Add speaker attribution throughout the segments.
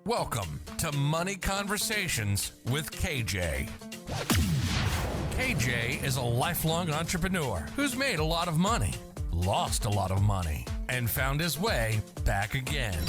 Speaker 1: Welcome to Money Conversations with KJ. KJ is a lifelong entrepreneur who's made a lot of money, lost a lot of money, and found his way back again.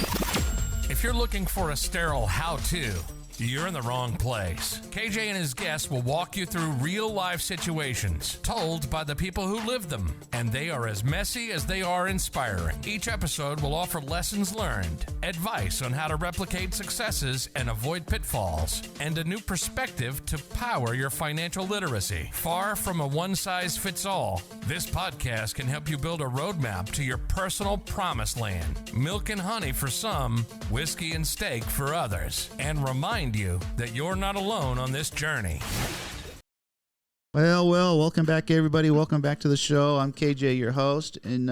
Speaker 1: If you're looking for a sterile how-to, you're in the wrong place. KJ and his guests will walk you through real-life situations told by the people who live them, and they are as messy as they are inspiring. Each episode will offer lessons learned, advice on how to replicate successes and avoid pitfalls, and a new perspective to power your financial literacy. Far from a one-size-fits-all, this podcast can help you build a roadmap to your personal promised land. Milk and honey for some, whiskey and steak for others, and remind you that you're not alone on this journey.
Speaker 2: Well, welcome back, everybody. Welcome back to the show. I'm KJ, your host, and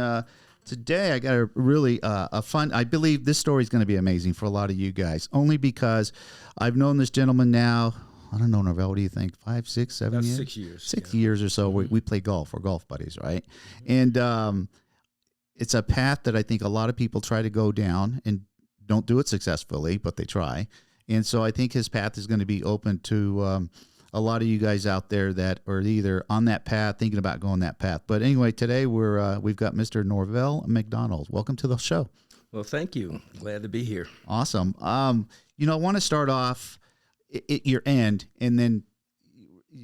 Speaker 2: today I got a really fun. I believe this story is going to be amazing for a lot of you guys, only because I've known this gentleman now. I don't know, Norvel. What do you think? 5, 6, 7
Speaker 3: About
Speaker 2: years?
Speaker 3: 6 years.
Speaker 2: 6 years or so. We play golf. We're golf buddies, right? And it's a path that I think a lot of people try to go down and don't do it successfully, but they try. And so I think his path is going to be open to a lot of you guys out there that are either on that path, thinking about going that path. But anyway, today we've got Mr. Norvel McDonald. Welcome to the show.
Speaker 3: Well, thank you. Glad to be here.
Speaker 2: Awesome. I want to start off at your end, and then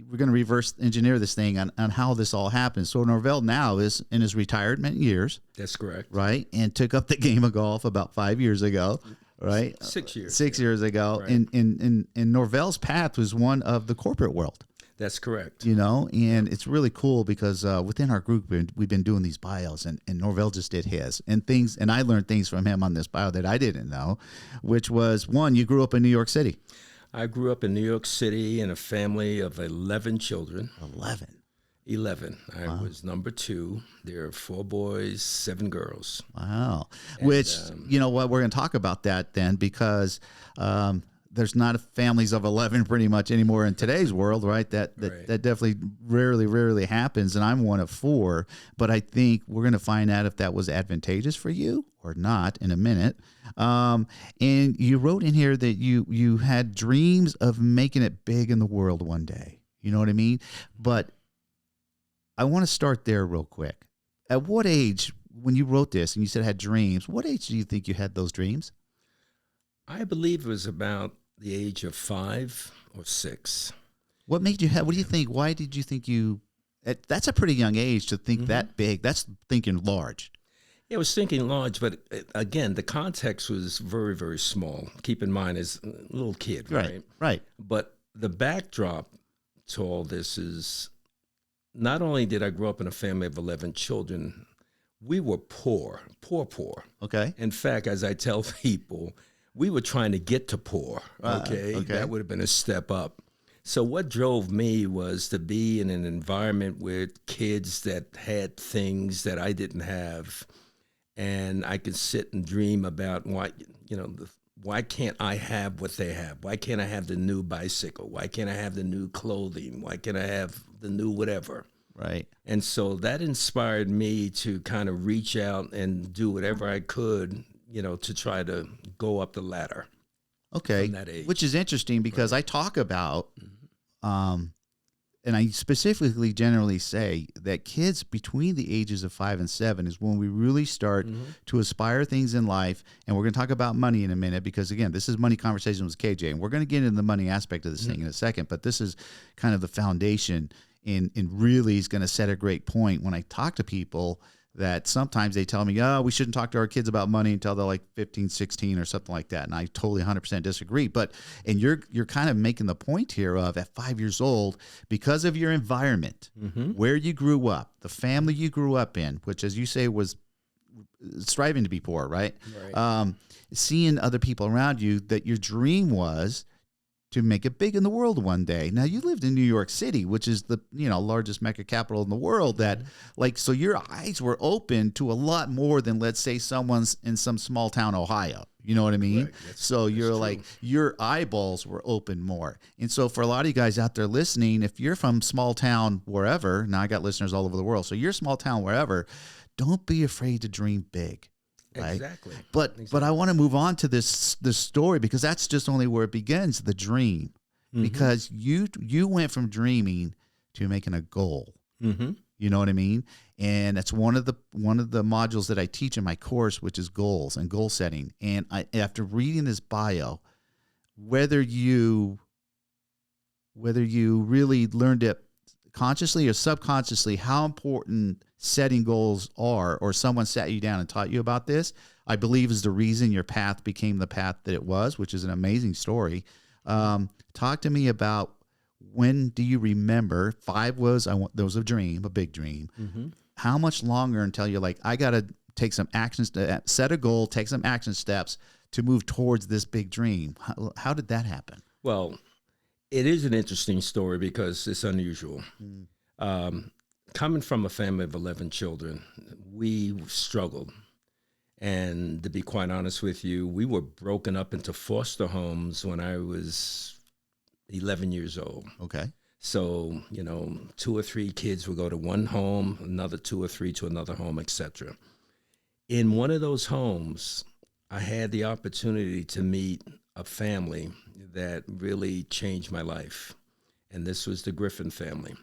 Speaker 2: we're going to reverse engineer this thing on how this all happens. So Norvel now is in his retirement years.
Speaker 3: That's correct.
Speaker 2: Right? And took up the game of golf about 5 years ago. Right,
Speaker 3: 6 years.
Speaker 2: 6 years ago,
Speaker 3: right.
Speaker 2: and Norvel's path was one of the corporate world.
Speaker 3: That's correct.
Speaker 2: And it's really cool because within our group we've been doing these bios, and Norvel just did his and I learned things from him on this bio that I didn't know, which was one, you grew up in New York City.
Speaker 3: I grew up in New York City in a family of 11 children. 11. I was number 2. There are 4 boys, 7 girls.
Speaker 2: Wow.
Speaker 3: And,
Speaker 2: which, you know what, we're going to talk about that then, because there's not families of 11 pretty much anymore in today's world, right? That definitely rarely happens, and I'm one of 4. But I think we're going to find out if that was advantageous for you or not in a minute. And you wrote in here that you had dreams of making it big in the world one day. You know what I mean? But I want to start there real quick. At what age, when you wrote this and you said had dreams, what age do you think you had those dreams?
Speaker 3: I believe it was about the age of 5 or 6.
Speaker 2: What made you have, what do you think? Why did you think that's a pretty young age to think that big. That's thinking large.
Speaker 3: Yeah, I was thinking large, but again, the context was very, very small. Keep in mind, as a little kid, right?
Speaker 2: Right.
Speaker 3: But the backdrop to all this is, not only did I grow up in a family of 11 children, we were poor.
Speaker 2: Okay.
Speaker 3: In fact, as I tell people, we were trying to get to poor, okay? That would have been a step up. So what drove me was to be in an environment with kids that had things that I didn't have, and I could sit and dream about why can't I have what they have? Why can't I have the new bicycle? Why can't I have the new clothing? Why can't I have the new whatever?
Speaker 2: Right.
Speaker 3: And so that inspired me to kind of reach out and do whatever I could, to try to go up the ladder.
Speaker 2: Okay.
Speaker 3: From that age.
Speaker 2: Which is interesting because I talk about, and I specifically generally say that kids between the ages of 5 and 7 is when we really start to aspire things in life. And we're going to talk about money in a minute because, again, this is Money Conversations with KJ. And we're going to get into the money aspect of this thing in a second. But this is kind of the foundation and really is going to set a great point when I talk to people that sometimes they tell me, we shouldn't talk to our kids about money until they're like 15, 16 or something like that. And I totally 100% disagree. And you're kind of making the point here of at 5 years old, because of your environment, where you grew up, the family you grew up in, which as you say was striving to be poor, right? Seeing other people around you, that your dream was to make it big in the world one day. Now, you lived in New York City, which is the largest mecca capital in the world. That so your eyes were open to a lot more than, let's say, someone's in some small town, Ohio. You know what I mean? Right. So you're like, your eyeballs were open more. And so for a lot of you guys out there listening, if you're from small town wherever, now I got listeners all over the world, so you're small town wherever, don't be afraid to dream big. right?
Speaker 3: Exactly.
Speaker 2: But I want to move on to this story, because that's just only where it begins, the dream. Because you went from dreaming to making a goal. You know what I mean? And that's one of the modules that I teach in my course, which is goals and goal setting. And after reading this bio, whether you really learned it consciously or subconsciously, how important setting goals are, or someone sat you down and taught you about this, I believe is the reason your path became the path that it was, which is an amazing story. Talk to me about, when do you remember? 5 was, there was a dream, a big dream. How much longer until you're like, I got to take some actions, set a goal, take some action steps to move towards this big dream? How did that happen?
Speaker 3: Well, it is an interesting story because it's unusual. Coming from a family of 11 children, we struggled. And to be quite honest with you, we were broken up into foster homes when I was 11 years old.
Speaker 2: Okay.
Speaker 3: So, 2 or 3 kids would go to one home, another 2 or 3 to another home, etc. In one of those homes, I had the opportunity to meet a family that really changed my life. And this was the Griffin family.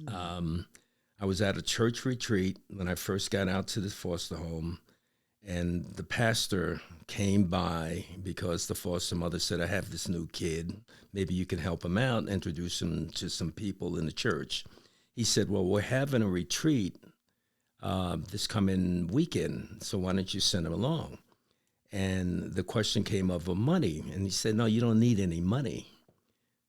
Speaker 3: I was at a church retreat when I first got out to the foster home. And the pastor came by because the foster mother said, I have this new kid. Maybe you can help him out, introduce him to some people in the church. He said, well, we're having a retreat this coming weekend, so why don't you send him along? And the question came of money. And he said, no, you don't need any money.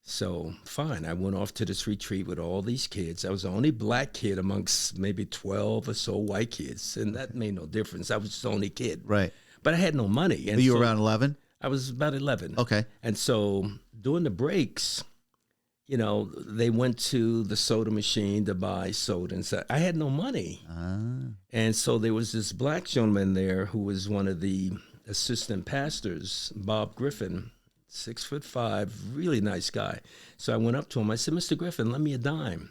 Speaker 3: So fine, I went off to this retreat with all these kids. I was the only black kid amongst maybe 12 or so white kids, and that made no difference. I was the only kid.
Speaker 2: Right.
Speaker 3: But I had no money. And
Speaker 2: Were you around 11?
Speaker 3: I was about 11.
Speaker 2: Okay.
Speaker 3: And so during the breaks, they went to the soda machine to buy soda, and so I had no money. And so there was this black gentleman there who was one of the assistant pastors, Bob Griffin, 6'5", really nice guy. So I went up to him. I said, Mr. Griffin, lend me a dime.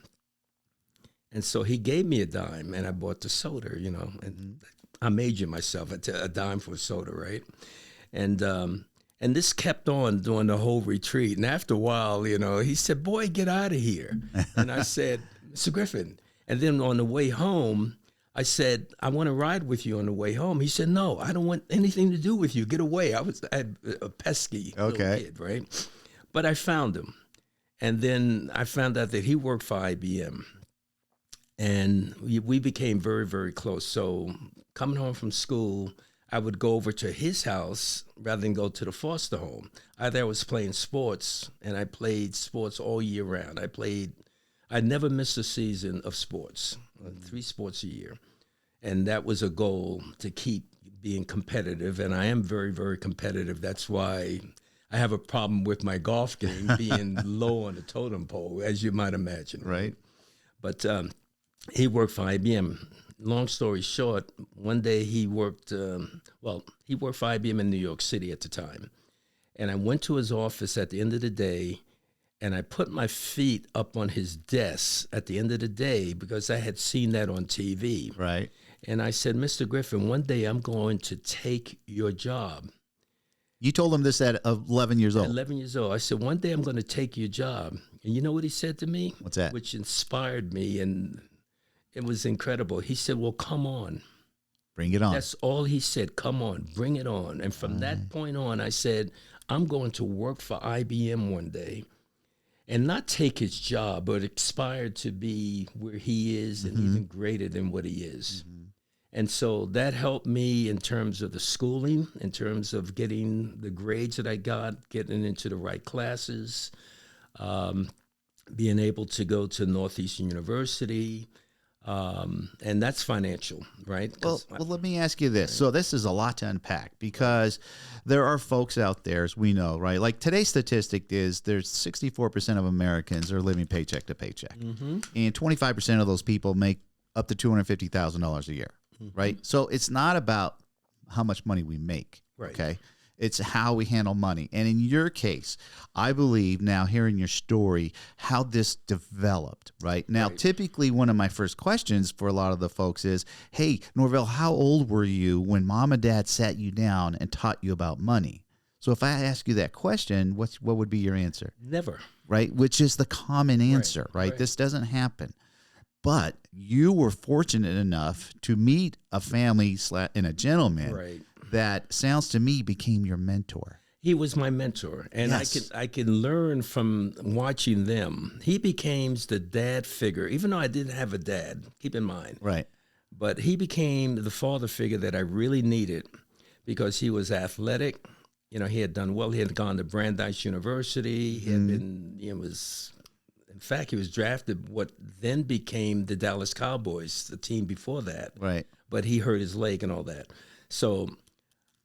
Speaker 3: And so he gave me a dime, and I bought the soda, and I'm aging myself at a dime for soda, right? And this kept on during the whole retreat. And after a while, he said, boy, get out of here. And I said, Mr. Griffin. And then on the way home, I said, I want to ride with you on the way home. He said, no, I don't want anything to do with you. Get away. I had a pesky little kid, right? But I found him. And then I found out that he worked for IBM. And we became very, very close. So coming home from school, I would go over to his house rather than go to the foster home. I was playing sports, and I played sports all year round. I never missed a season of sports. 3 sports a year. And that was a goal, to keep being competitive. And I am very, very competitive. That's why I have a problem with my golf game being low on the totem pole, as you might imagine.
Speaker 2: Right.
Speaker 3: But he worked for IBM. Long story short, one day he worked for IBM in New York City at the time. And I went to his office at the end of the day, and I put my feet up on his desk at the end of the day because I had seen that on TV.
Speaker 2: Right.
Speaker 3: And I said, Mr. Griffin, one day I'm going to take your job.
Speaker 2: You told him this at 11 years old?
Speaker 3: 11 years old. I said, one day I'm going to take your job. And you know what he said to me?
Speaker 2: What's that?
Speaker 3: Which inspired me, and it was incredible. He said, well, come on.
Speaker 2: Bring it on.
Speaker 3: That's all he said. Come on, bring it on. And from that point on, I said, I'm going to work for IBM one day. And not take his job, but aspire to be where he is and even greater than what he is. And so that helped me in terms of the schooling, in terms of getting the grades that I got, getting into the right classes, being able to go to Northeastern University. And that's financial, right?
Speaker 2: Well, let me ask you this. So this is a lot to unpack, because there are folks out there, as we know, right? Like today's statistic is there's 64% of Americans are living paycheck to paycheck. And 25% of those people make up to $250,000 a year, right? So it's not about how much money we make, okay? It's how we handle money. And in your case, I believe now hearing your story, how this developed, right? Now, typically one of my first questions for a lot of the folks is, hey, Norvel, how old were you when mom and dad sat you down and taught you about money? So if I ask you that question, what would be your answer?
Speaker 3: Never.
Speaker 2: Right? Which is the common answer, right? This doesn't happen. But you were fortunate enough to meet a family and a gentleman that sounds to me became your mentor.
Speaker 3: He was my mentor, and I can learn from watching them. He became the dad figure, even though I didn't have a dad, keep in mind.
Speaker 2: Right.
Speaker 3: But he became the father figure that I really needed because he was athletic. You know, he had done well. He had gone to Brandeis University. He had been, in fact, he was drafted what then became the Dallas Cowboys, the team before that.
Speaker 2: Right.
Speaker 3: But he hurt his leg and all that. So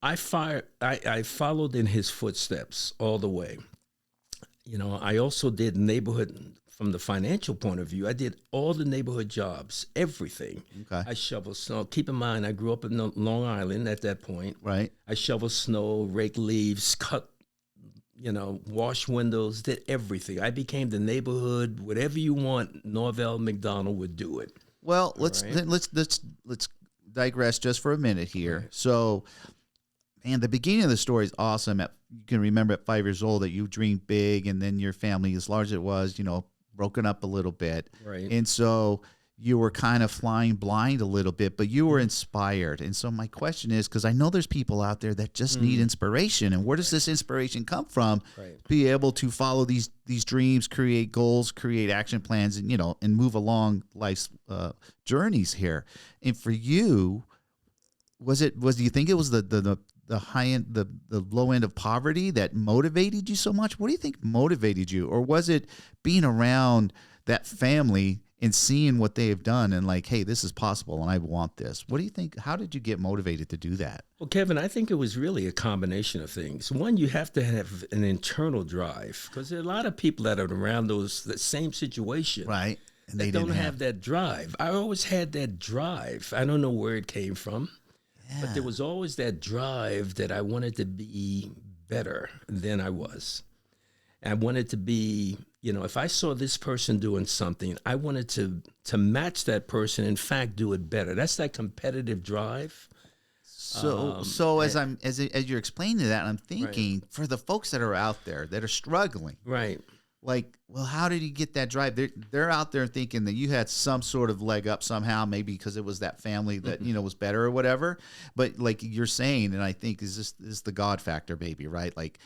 Speaker 3: I followed in his footsteps all the way. You know, I also did neighborhood from the financial point of view. I did all the neighborhood jobs, everything.
Speaker 2: Okay.
Speaker 3: I shoveled snow. Keep in mind, I grew up in Long Island at that point.
Speaker 2: Right.
Speaker 3: I shoveled snow, raked leaves, cut, wash windows, did everything. I became the neighborhood. Whatever you want, Norvel McDonald would do it.
Speaker 2: Well, let's digress just for a minute here. Right. So, man, the beginning of the story is awesome. You can remember at 5 years old that you dreamed big, and then your family, as large as it was, broken up a little bit.
Speaker 3: Right.
Speaker 2: And so you were kind of flying blind a little bit, but you were inspired. And so my question is, because I know there's people out there that just need inspiration, and where does this inspiration come from?
Speaker 3: Right.
Speaker 2: Be able to follow these dreams, create goals, create action plans, and and move along life's journeys here. And for you, do you think it was the high end, the low end of poverty that motivated you so much? What do you think motivated you? Or was it being around that family and seeing what they have done and like, hey, this is possible and I want this? What do you think? How did you get motivated to do that?
Speaker 3: Well, Kevin, I think it was really a combination of things. One, you have to have an internal drive because there are a lot of people that are around that same situation.
Speaker 2: Right. And
Speaker 3: they don't have that drive. I always had that drive. I don't know where it came from. Yeah. But there was always that drive that I wanted to be better than I was. I wanted to be, if I saw this person doing something, I wanted to match that person, in fact, do it better. That's that competitive drive.
Speaker 2: So as you're explaining that, I'm thinking for the folks that are out there that are struggling.
Speaker 3: Right.
Speaker 2: Like, well, how did you get that drive? They're out there thinking that you had some sort of leg up somehow, maybe because it was that family that, was better or whatever. But like you're saying, and I think is the God factor, baby, right? Like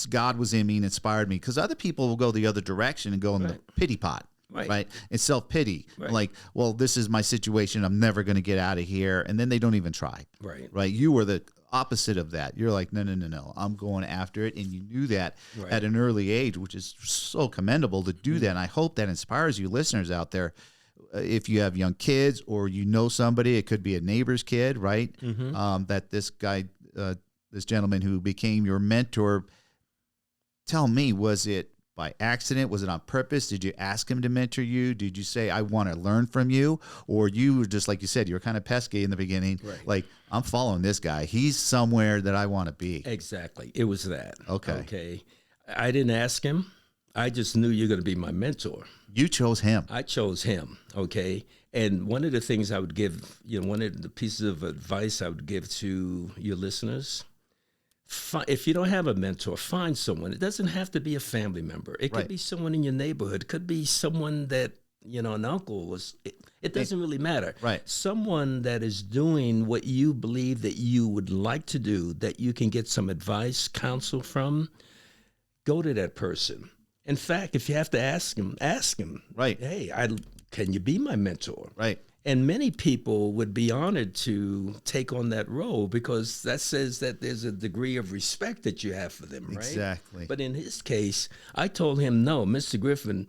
Speaker 2: God was in me and inspired me, because other people will go the other direction and go in the pity pot. Right. And self-pity. Right. Like, well, this is my situation. I'm never going to get out of here. And then they don't even try. Right. You were the opposite of that. You're like, no. I'm going after it. And you knew that at an early age, which is so commendable to do that. And I hope that inspires you listeners out there. If you have young kids or somebody, it could be a neighbor's kid, right? That this guy, this gentleman who became your mentor, tell me, was it by accident? Was it on purpose? Did you ask him to mentor you? Did you say, I want to learn from you? Or you were just, like you said, you were kind of pesky in the beginning. Right. Like, I'm following this guy. He's somewhere that I want to be.
Speaker 3: Exactly. It was that.
Speaker 2: Okay.
Speaker 3: I didn't ask him. I just knew you're going to be my mentor.
Speaker 2: You chose him.
Speaker 3: I chose him. Okay. And one of the things I would give, one of the pieces of advice I would give to your listeners, if you don't have a mentor, find someone. It doesn't have to be a family member. It could be someone in your neighborhood. It could be someone that, an uncle was. It doesn't really matter.
Speaker 2: Right.
Speaker 3: Someone that is doing what you believe that you would like to do, that you can get some advice, counsel from, go to that person. In fact, if you have to ask him.
Speaker 2: Right.
Speaker 3: Hey, can you be my mentor?
Speaker 2: Right.
Speaker 3: And many people would be honored to take on that role, because that says that there's a degree of respect that you have for them, right?
Speaker 2: Exactly.
Speaker 3: But in his case, I told him, no, Mr. Griffin,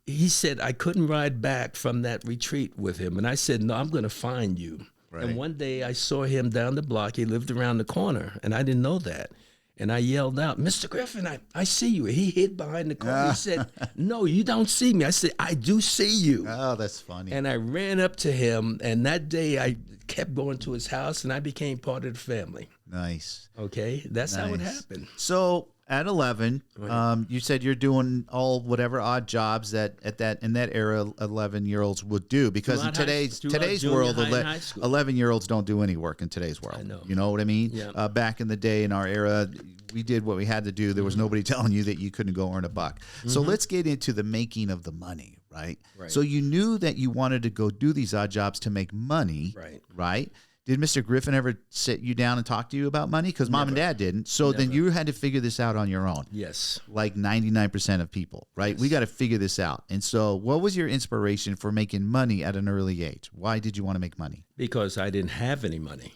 Speaker 3: he said I couldn't ride back from that retreat with him. And I said, no, I'm going to find you. Right. And one day I saw him down the block. He lived around the corner, and I didn't know that. And I yelled out, Mr. Griffin, I see you. He hid behind the car. He said, no, you don't see me. I said, I do see you.
Speaker 2: Oh, that's funny.
Speaker 3: And I ran up to him, and that day I kept going to his house, and I became part of the family.
Speaker 2: Nice.
Speaker 3: Okay, that's how it happened.
Speaker 2: So at 11, you said you're doing all whatever odd jobs that in that era 11-year-olds would do, because in today's world, 11-year-olds don't do any work in today's world.
Speaker 3: I know.
Speaker 2: You know what I mean?
Speaker 3: Yeah.
Speaker 2: Back in the day, in our era, we did what we had to do. There was nobody telling you that you couldn't go earn a buck. So let's get into the making of the money, right? So you knew that you wanted to go do these odd jobs to make money, right? Did Mr. Griffin ever sit you down and talk to you about money? Because mom and dad didn't. So then you had to figure this out on your own.
Speaker 3: Yes.
Speaker 2: Like 99% of people, right? Yes. We got to figure this out. And so what was your inspiration for making money at an early age? Why did you want to make money?
Speaker 3: Because I didn't have any money.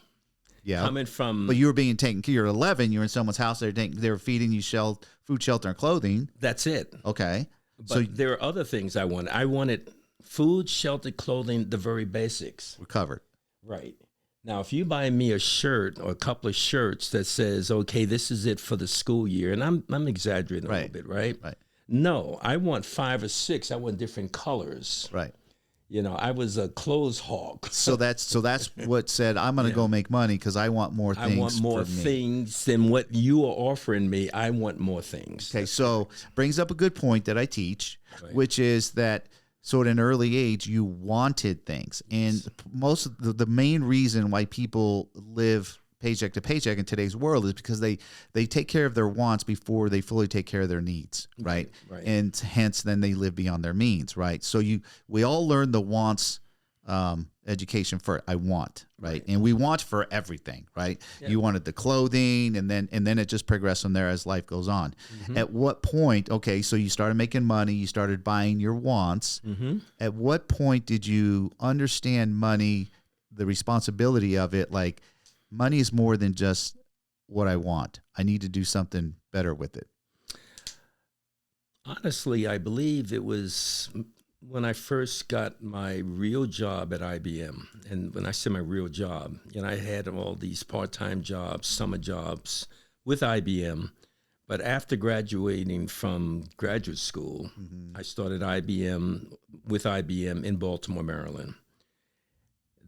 Speaker 2: Yeah.
Speaker 3: Coming from...
Speaker 2: But you were being taken care of. You're 11. You're in someone's house. They were feeding you food, shelter, and clothing.
Speaker 3: That's it.
Speaker 2: Okay.
Speaker 3: But there are other things I wanted. I wanted food, shelter, clothing, the very basics.
Speaker 2: We're covered.
Speaker 3: Right. Now, if you buy me a shirt or a couple of shirts that says, okay, this is it for the school year, and I'm exaggerating a little bit, right?
Speaker 2: Right.
Speaker 3: No, I want 5 or 6. I want different colors.
Speaker 2: Right.
Speaker 3: You know, I was a clothes hog.
Speaker 2: So that's what said, I'm going to go make money because I want more things.
Speaker 3: I want more things than what you are offering me. I want more things.
Speaker 2: Okay, so brings up a good point that I teach, which is that so at an early age, you wanted things. And most of the main reason why people live paycheck to paycheck in today's world is because they take care of their wants before they fully take care of their needs, right? And hence then they live beyond their means, right? So we all learn the wants education for I want, right? And we want for everything, right? Yeah. You wanted the clothing, and then it just progressed from there as life goes on. At what point, okay, so you started making money, you started buying your wants. At what point did you understand money, the responsibility of it? Like, money is more than just what I want. I need to do something better with it.
Speaker 3: Honestly, I believe it was when I first got my real job at IBM. And when I say my real job, I had all these part-time jobs, summer jobs with IBM. But after graduating from graduate school, I started with IBM in Baltimore, Maryland.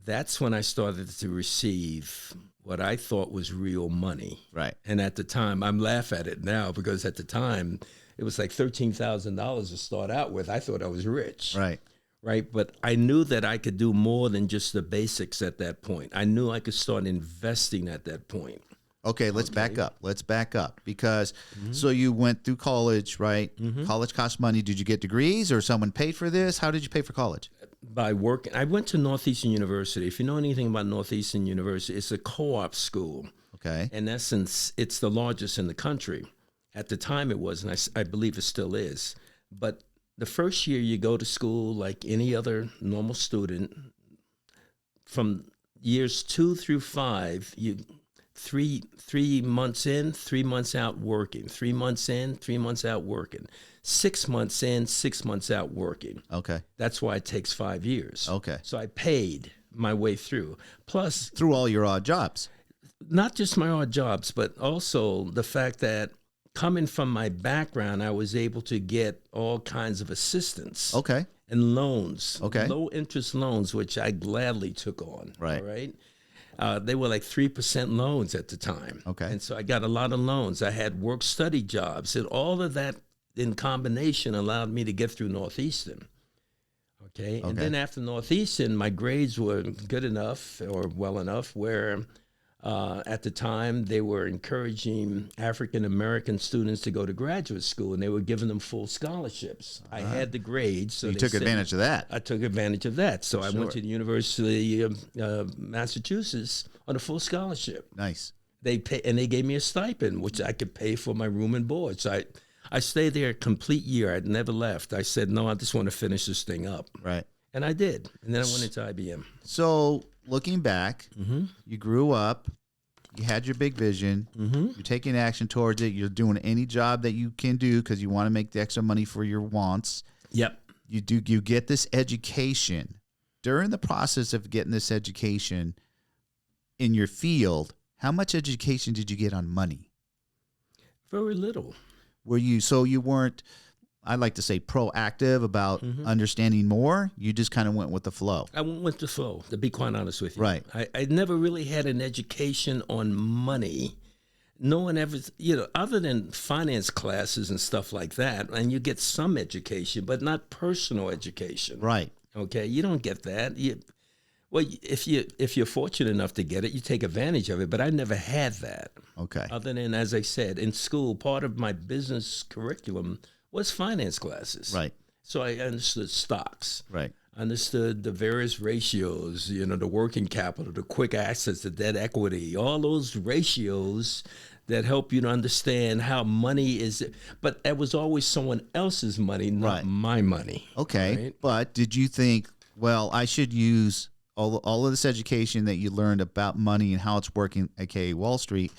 Speaker 3: That's when I started to receive what I thought was real money.
Speaker 2: Right.
Speaker 3: And at the time, I'm laughing at it now because at the time, it was like $13,000 to start out with. I thought I was rich.
Speaker 2: Right.
Speaker 3: Right. But I knew that I could do more than just the basics at that point. I knew I could start investing at that point.
Speaker 2: Okay, let's back up. Let's back up because so you went through college, right? College costs money. Did you get degrees or someone paid for this? How did you pay for college?
Speaker 3: By working. I went to Northeastern University. If you know anything about Northeastern University, it's a co-op school.
Speaker 2: Okay.
Speaker 3: In essence, it's the largest in the country. At the time it was, and I believe it still is. But the first year you go to school like any other normal student. From years 2 through 5, you 3 months in, 3 months out working. 3 months in, 3 months out working. 6 months in, 6 months out working.
Speaker 2: Okay.
Speaker 3: That's why it takes 5 years.
Speaker 2: Okay.
Speaker 3: So I paid my way through. Plus,
Speaker 2: through all your odd jobs.
Speaker 3: Not just my odd jobs, but also the fact that coming from my background, I was able to get all kinds of assistance.
Speaker 2: Okay.
Speaker 3: And loans.
Speaker 2: Okay.
Speaker 3: Low interest loans, which I gladly took on.
Speaker 2: Right.
Speaker 3: All right. They were like 3% loans at the time.
Speaker 2: Okay.
Speaker 3: And so I got a lot of loans. I had work-study jobs, and all of that in combination allowed me to get through Northeastern. Okay. And then after Northeastern, my grades were good enough or well enough where at the time they were encouraging African-American students to go to graduate school, and they were giving them full scholarships. I had the grades. So
Speaker 2: you took advantage of that.
Speaker 3: I took advantage of that. So I went to the University of Massachusetts on a full scholarship.
Speaker 2: Nice.
Speaker 3: They gave me a stipend, which I could pay for my room and board. So I stayed there a complete year. I'd never left. I said, no, I just want to finish this thing up.
Speaker 2: Right.
Speaker 3: And I did. And then I went into IBM.
Speaker 2: So looking back, you grew up, you had your big vision, you're taking action towards it, you're doing any job that you can do because you want to make the extra money for your wants.
Speaker 3: Yep.
Speaker 2: You get this education. During the process of getting this education in your field, how much education did you get on money?
Speaker 3: Very little.
Speaker 2: So you weren't, I'd like to say, proactive about understanding more? You just kind of went with the flow.
Speaker 3: I went with the flow, to be quite honest with you.
Speaker 2: Right.
Speaker 3: I never really had an education on money. No one ever, other than finance classes and stuff like that, and you get some education, but not personal education.
Speaker 2: Right.
Speaker 3: Okay, you don't get that. If you're fortunate enough to get it, you take advantage of it. But I never had that.
Speaker 2: Okay.
Speaker 3: Other than, as I said, in school, part of my business curriculum was finance classes.
Speaker 2: Right.
Speaker 3: So I understood stocks.
Speaker 2: Right.
Speaker 3: Understood the various ratios, the working capital, the quick access to debt equity, all those ratios that help you to understand how money is. But that was always someone else's money, not my money.
Speaker 2: Okay. Right? But did you think, well, I should use all of this education that you learned about money and how it's working, aka Wall Street,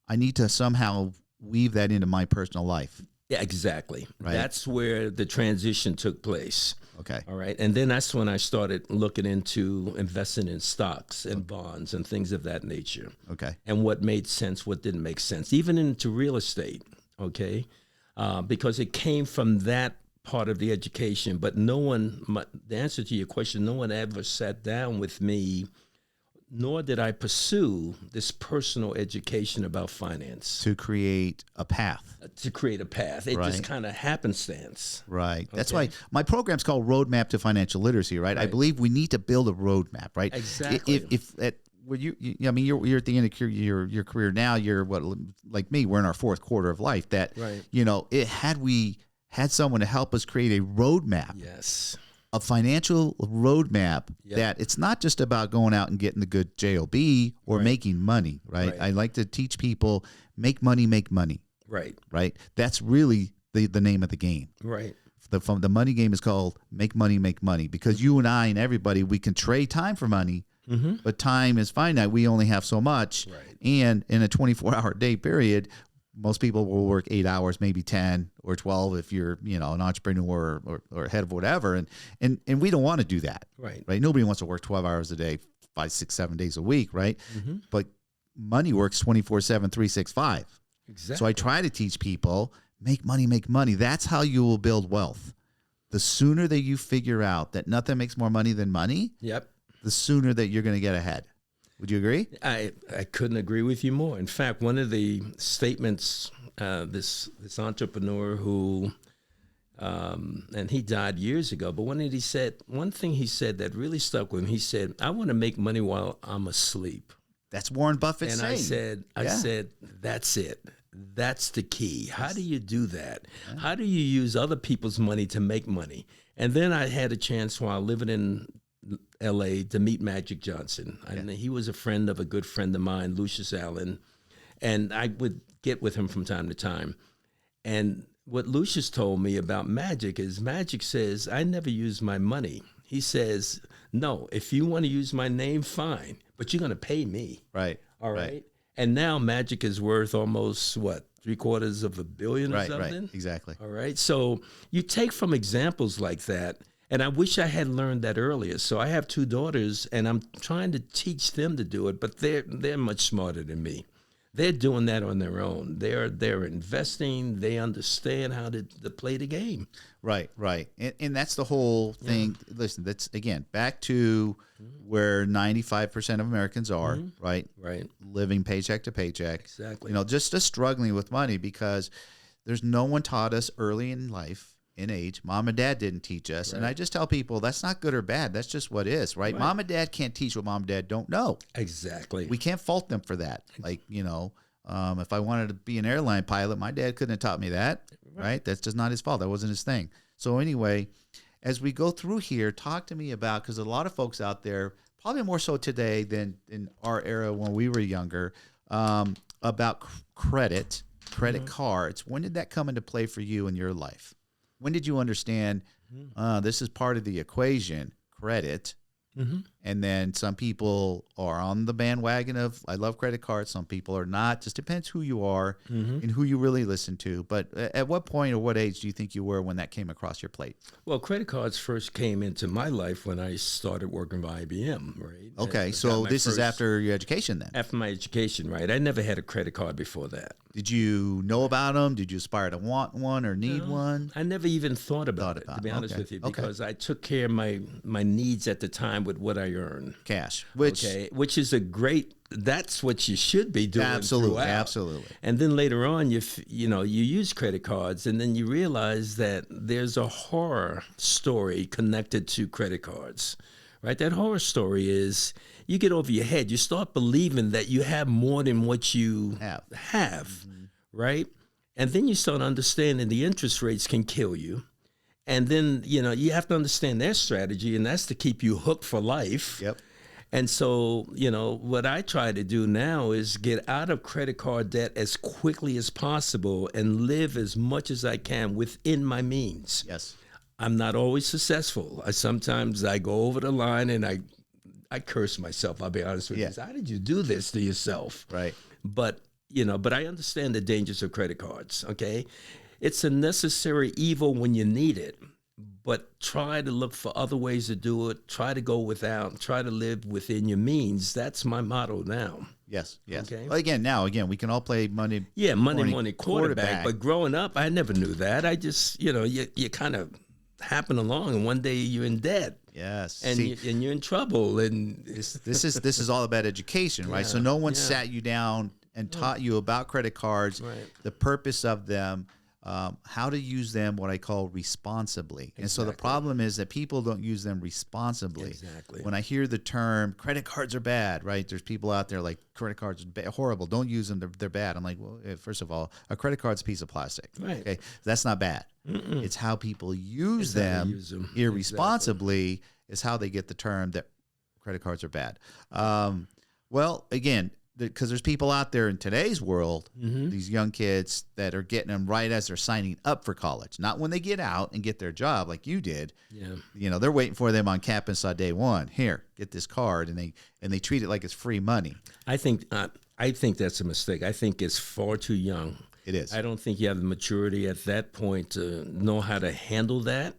Speaker 2: I need to somehow weave that into my personal life?
Speaker 3: Yeah, exactly.
Speaker 2: Right.
Speaker 3: That's where the transition took place.
Speaker 2: Okay.
Speaker 3: All right. And then that's when I started looking into investing in stocks and bonds and things of that nature.
Speaker 2: Okay.
Speaker 3: And what made sense, what didn't make sense, even into real estate. Okay. Because it came from that part of the education. But the answer to your question, no one ever sat down with me, nor did I pursue this personal education about finance.
Speaker 2: To create a path.
Speaker 3: It just kind of happenstance.
Speaker 2: Right. That's why my program's called Roadmap to Financial Literacy, right? I believe we need to build a roadmap, right?
Speaker 3: Exactly.
Speaker 2: You're at the end of your career now, you're like me, we're in our fourth quarter of life, that, we had someone to help us create a roadmap.
Speaker 3: Yes.
Speaker 2: A financial roadmap that it's not just about going out and getting the good job or making money, right? I like to teach people make money. Right. That's really the name of the game.
Speaker 3: Right.
Speaker 2: The money game is called make money, because you and I and everybody, we can trade time for money, but time is finite. We only have so much.
Speaker 3: Right. And
Speaker 2: in a 24-hour day period, most people will work 8 hours, maybe 10 or 12 if you're, an entrepreneur or head of whatever. And we don't want to do that.
Speaker 3: Right.
Speaker 2: Nobody wants to work 12 hours a day, 5, 6, 7 days a week. Right. But money works 24/7, 365.
Speaker 3: Exactly.
Speaker 2: So I try to teach people make money. That's how you will build wealth. The sooner that you figure out that nothing makes more money than money, the sooner that you're going to get ahead. Would you agree?
Speaker 3: I couldn't agree with you more. In fact, one of the statements, this entrepreneur who, and he died years ago, but one thing he said that really stuck with him, he said, I want to make money while I'm asleep.
Speaker 2: That's Warren Buffett saying.
Speaker 3: I said, that's it. That's the key. How do you do that? Yeah. How do you use other people's money to make money? And then I had a chance while living in L.A. to meet Magic Johnson. And he was a friend of a good friend of mine, Lucius Allen. And I would get with him from time to time. And what Lucius told me about Magic is Magic says, I never use my money. He says, no, if you want to use my name, fine, but you're going to pay me.
Speaker 2: Right.
Speaker 3: All right. And now Magic is worth almost, $750 million or something?
Speaker 2: Right, exactly.
Speaker 3: All right. So you take from examples like that, and I wish I had learned that earlier. So I have 2 daughters, and I'm trying to teach them to do it, but they're much smarter than me. They're doing that on their own. They're investing. They understand how to play the game.
Speaker 2: Right. And that's the whole thing. Yeah. Listen, that's, again, back to where 95% of Americans are, right?
Speaker 3: Right.
Speaker 2: Living paycheck to paycheck.
Speaker 3: Exactly.
Speaker 2: Just struggling with money because there's no one taught us early in life, in age. Mom and dad didn't teach us. Right. And I just tell people that's not good or bad. That's just what is, right? Mom and dad can't teach what mom and dad don't know.
Speaker 3: Exactly.
Speaker 2: We can't fault them for that. Like, if I wanted to be an airline pilot, my dad couldn't have taught me that, right? That's just not his fault. That wasn't his thing. So anyway, as we go through here, talk to me about, because a lot of folks out there, probably more so today than in our era when we were younger, about credit cards. When did that come into play for you in your life? When did you understand this is part of the equation, credit, And then some people are on the bandwagon of, I love credit cards. Some people are not. Just depends who you are and who you really listen to. But at what point or what age do you think you were when that came across your plate?
Speaker 3: Well, credit cards first came into my life when I started working for IBM, right?
Speaker 2: Okay, so this is after your education then?
Speaker 3: After my education, right? I never had a credit card before that.
Speaker 2: Did you know about them? Did you aspire to want one or need one?
Speaker 3: I never even thought about it, to be honest with you, because I took care of my needs at the time with what I earned.
Speaker 2: Cash, which
Speaker 3: is a great, that's what you should be doing.
Speaker 2: Absolutely,
Speaker 3: throughout.
Speaker 2: absolutely.
Speaker 3: And then later on, you use credit cards, and then you realize that there's a horror story connected to credit cards, right? That horror story is you get over your head. You start believing that you have more than what you have, right? And then you start understanding the interest rates can kill you. And then, you have to understand their strategy, and that's to keep you hooked for life.
Speaker 2: Yep.
Speaker 3: And so, what I try to do now is get out of credit card debt as quickly as possible and live as much as I can within my means.
Speaker 2: Yes.
Speaker 3: I'm not always successful. Sometimes I go over the line and I curse myself, I'll be honest with you. How did you do this to yourself?
Speaker 2: Right.
Speaker 3: But I understand the dangers of credit cards, okay? It's a necessary evil when you need it, but try to look for other ways to do it. Try to go without, try to live within your means. That's my motto now.
Speaker 2: Yes, yes.
Speaker 3: Okay.
Speaker 2: Well, again, we can all play money.
Speaker 3: Yeah, money quarterback. But growing up, I never knew that. I just, you kind of happen along, and one day you're in debt.
Speaker 2: Yes,
Speaker 3: and you're in trouble. And
Speaker 2: this is all about education, right? So no one sat you down and taught you about credit cards, the purpose of them, how to use them, what I call responsibly. Exactly. And so the problem is that people don't use them responsibly.
Speaker 3: Exactly.
Speaker 2: When I hear the term credit cards are bad, right? There's people out there like credit cards are horrible. Don't use them. They're bad. I'm like, well, first of all, a credit card's a piece of plastic.
Speaker 3: Right.
Speaker 2: Okay. That's not bad. It's how people use them irresponsibly is how they get the term that credit cards are bad. Well, again, because there's people out there in today's world, these young kids that are getting them right as they're signing up for college, not when they get out and get their job like you did. Yeah, they're waiting for them on campus on day one. Here, get this card, and they treat it like it's free money.
Speaker 3: I think that's a mistake. I think it's far too young.
Speaker 2: It is.
Speaker 3: I don't think you have the maturity at that point to know how to handle that.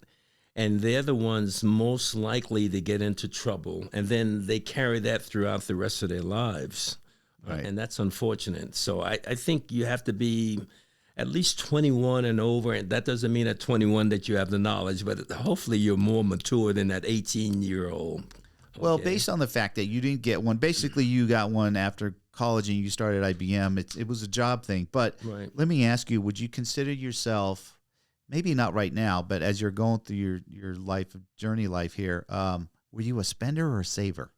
Speaker 3: And they're the ones most likely to get into trouble, and then they carry that throughout the rest of their lives. Right. And that's unfortunate. So I think you have to be at least 21 and over. And that doesn't mean at 21 that you have the knowledge, but hopefully you're more mature than that 18-year-old. Okay.
Speaker 2: Well, based on the fact that you didn't get one, basically you got one after college and you started IBM. It was a job thing. But let me ask you, would you consider yourself, maybe not right now, but as you're going through your life, journey life here, were you a spender or a saver?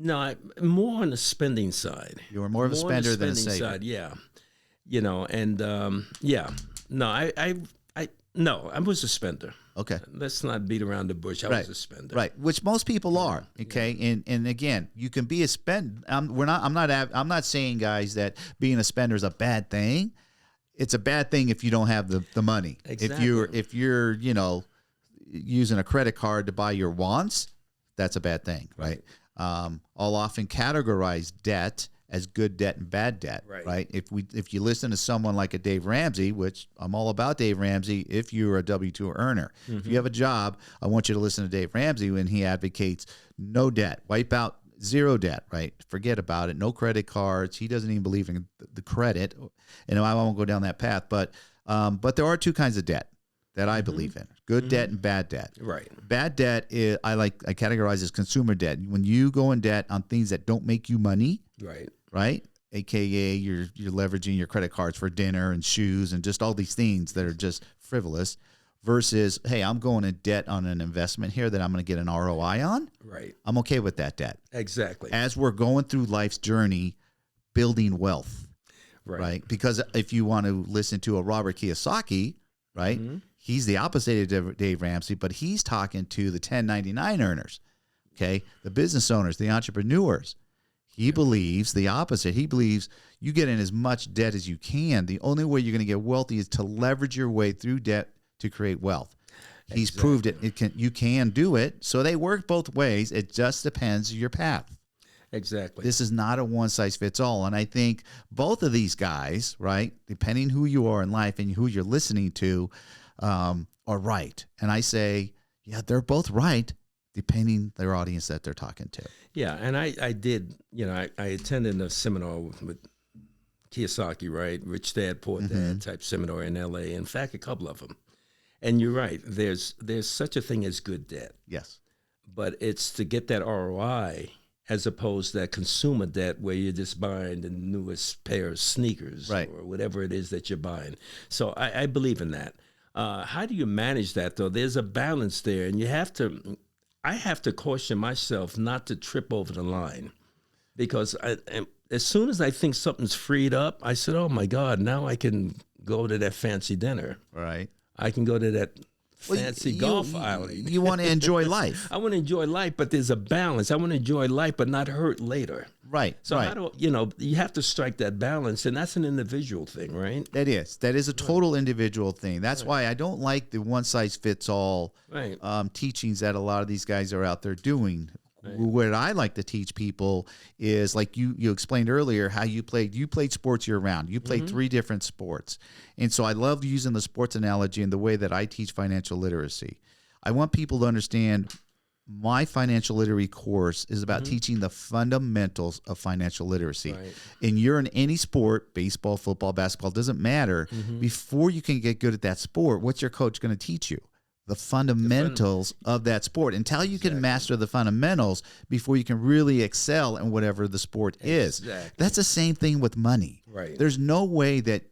Speaker 3: No, more on the spending side.
Speaker 2: You were more of a spender than a saver.
Speaker 3: Side, yeah. No, I was a spender.
Speaker 2: Okay.
Speaker 3: Let's not beat around the bush. I was a spender.
Speaker 2: Right, which most people are. Okay, and again, you can be a spend. I'm not saying, guys, that being a spender is a bad thing. It's a bad thing if you don't have the money.
Speaker 3: Exactly.
Speaker 2: If you're using a credit card to buy your wants, that's a bad thing, right? I'll often categorize debt as good debt and bad debt, right? If you listen to someone like a Dave Ramsey, which I'm all about Dave Ramsey, if you're a W-2 earner, if you have a job, I want you to listen to Dave Ramsey when he advocates no debt, wipe out zero debt, right? Forget about it. No credit cards. He doesn't even believe in the credit, and I won't go down that path. But there are two kinds of debt that I believe in: good debt and bad debt.
Speaker 3: Right.
Speaker 2: Bad debt is I categorize as consumer debt. When you go in debt on things that don't make you money. Right. AKA you're leveraging your credit cards for dinner and shoes and just all these things that are just frivolous. Versus, hey, I'm going in debt on an investment here that I'm going to get an ROI on.
Speaker 3: Right.
Speaker 2: I'm okay with that debt.
Speaker 3: Exactly.
Speaker 2: As we're going through life's journey, building wealth. Right. Because if you want to listen to a Robert Kiyosaki, right? He's the opposite of Dave Ramsey, but he's talking to the 1099 earners, okay? The business owners, the entrepreneurs. He believes the opposite. He believes you get in as much debt as you can. The only way you're going to get wealthy is to leverage your way through debt to create wealth. He's proved it. You can do it. So they work both ways. It just depends your path.
Speaker 3: Exactly.
Speaker 2: This is not a one-size-fits-all. And I think both of these guys, right, depending who you are in life and who you're listening to, are right. And I say, yeah, they're both right, depending their audience that they're talking to.
Speaker 3: Yeah, and I did, I attended a seminar with Kiyosaki, right? Rich Dad, Poor Dad type seminar in L.A. In fact, a couple of them. And you're right. There's such a thing as good debt.
Speaker 2: Yes.
Speaker 3: But it's to get that ROI as opposed to that consumer debt where you're just buying the newest pair of sneakers or whatever it is that you're buying. So I believe in that. How do you manage that, though? There's a balance there, and I have to caution myself not to trip over the line, because as soon as I think something's freed up, I said, oh, my God, now I can go to that fancy dinner.
Speaker 2: Right.
Speaker 3: I can go to that fancy golf outing.
Speaker 2: You want to enjoy life.
Speaker 3: I want to enjoy life, but there's a balance. I want to enjoy life, but not hurt later.
Speaker 2: Right.
Speaker 3: So how do you have to strike that balance, and that's an individual thing, right?
Speaker 2: That is a total individual thing. That's why I don't like the one size fits all teachings that a lot of these guys are out there doing. Right. What I like to teach people is, like you explained earlier, how you played sports year round. You played 3 different sports. And so I love using the sports analogy in the way that I teach financial literacy. I want people to understand my financial literacy course is about teaching the fundamentals of financial literacy. Right. And you're in any sport, baseball, football, basketball, doesn't matter. Before you can get good at that sport, what's your coach going to teach you? The fundamentals of that sport. Until you can master the fundamentals before you can really excel in whatever the sport is. That's the same thing with money. Right. There's no way that,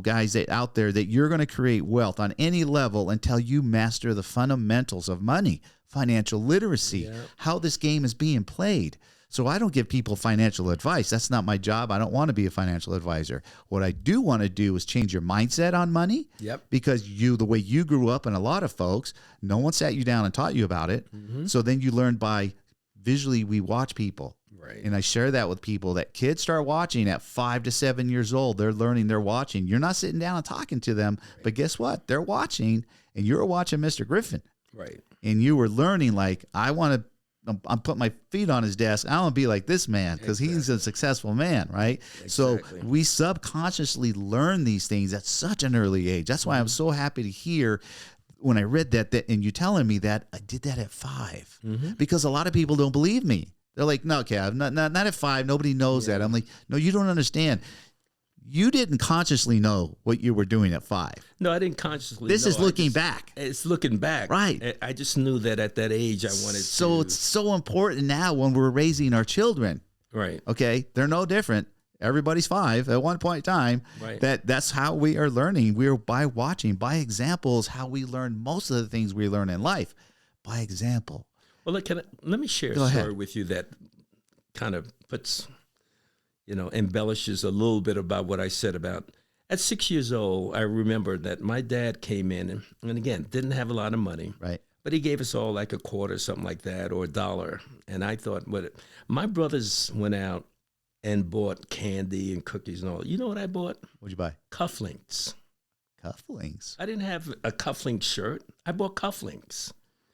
Speaker 2: guys out there, that you're going to create wealth on any level until you master the fundamentals of money, financial literacy, how this game is being played. So I don't give people financial advice. That's not my job. I don't want to be a financial advisor. What I do want to do is change your mindset on money. Yep. Because the way you grew up, and a lot of folks, no one sat you down and taught you about it. So then you learn by visually. We watch people. Right. And I share that with people, that kids start watching at 5 to 7 years old. They're learning, they're watching. You're not sitting down and talking to them, but guess what? They're watching, and you're watching Mr. Griffin. Right. And you were learning, like, I'm putting my feet on his desk. I want to be like this man, because he's a successful man, right? So we subconsciously learn these things at such an early age. That's why I'm so happy to hear when I read that and you telling me that I did that at 5, because a lot of people don't believe me. They're like, no, Kev, not at 5. Nobody knows that. I'm like, no, you don't understand. You didn't consciously know what you were doing at 5.
Speaker 3: No, I didn't consciously.
Speaker 2: This is looking back.
Speaker 3: It's looking back.
Speaker 2: Right.
Speaker 3: I just knew that at that age I wanted to.
Speaker 2: So it's so important now when we're raising our children.
Speaker 3: Right.
Speaker 2: Okay. They're no different. Everybody's 5 at one point in time. Right. That's how we are learning. We're by watching, by examples, how we learn most of the things we learn in life. By example.
Speaker 3: Well, let me share a story with you that kind of puts, embellishes a little bit about what I said about. At 6 years old, I remember that my dad came in and again, didn't have a lot of money. Right. But he gave us all like a quarter, something like that, or $1. And I thought, my brothers went out and bought candy and cookies and all. You know what I bought?
Speaker 2: What'd you buy?
Speaker 3: Cufflinks.
Speaker 2: Cufflinks?
Speaker 3: I didn't have a cufflink shirt. I bought cufflinks.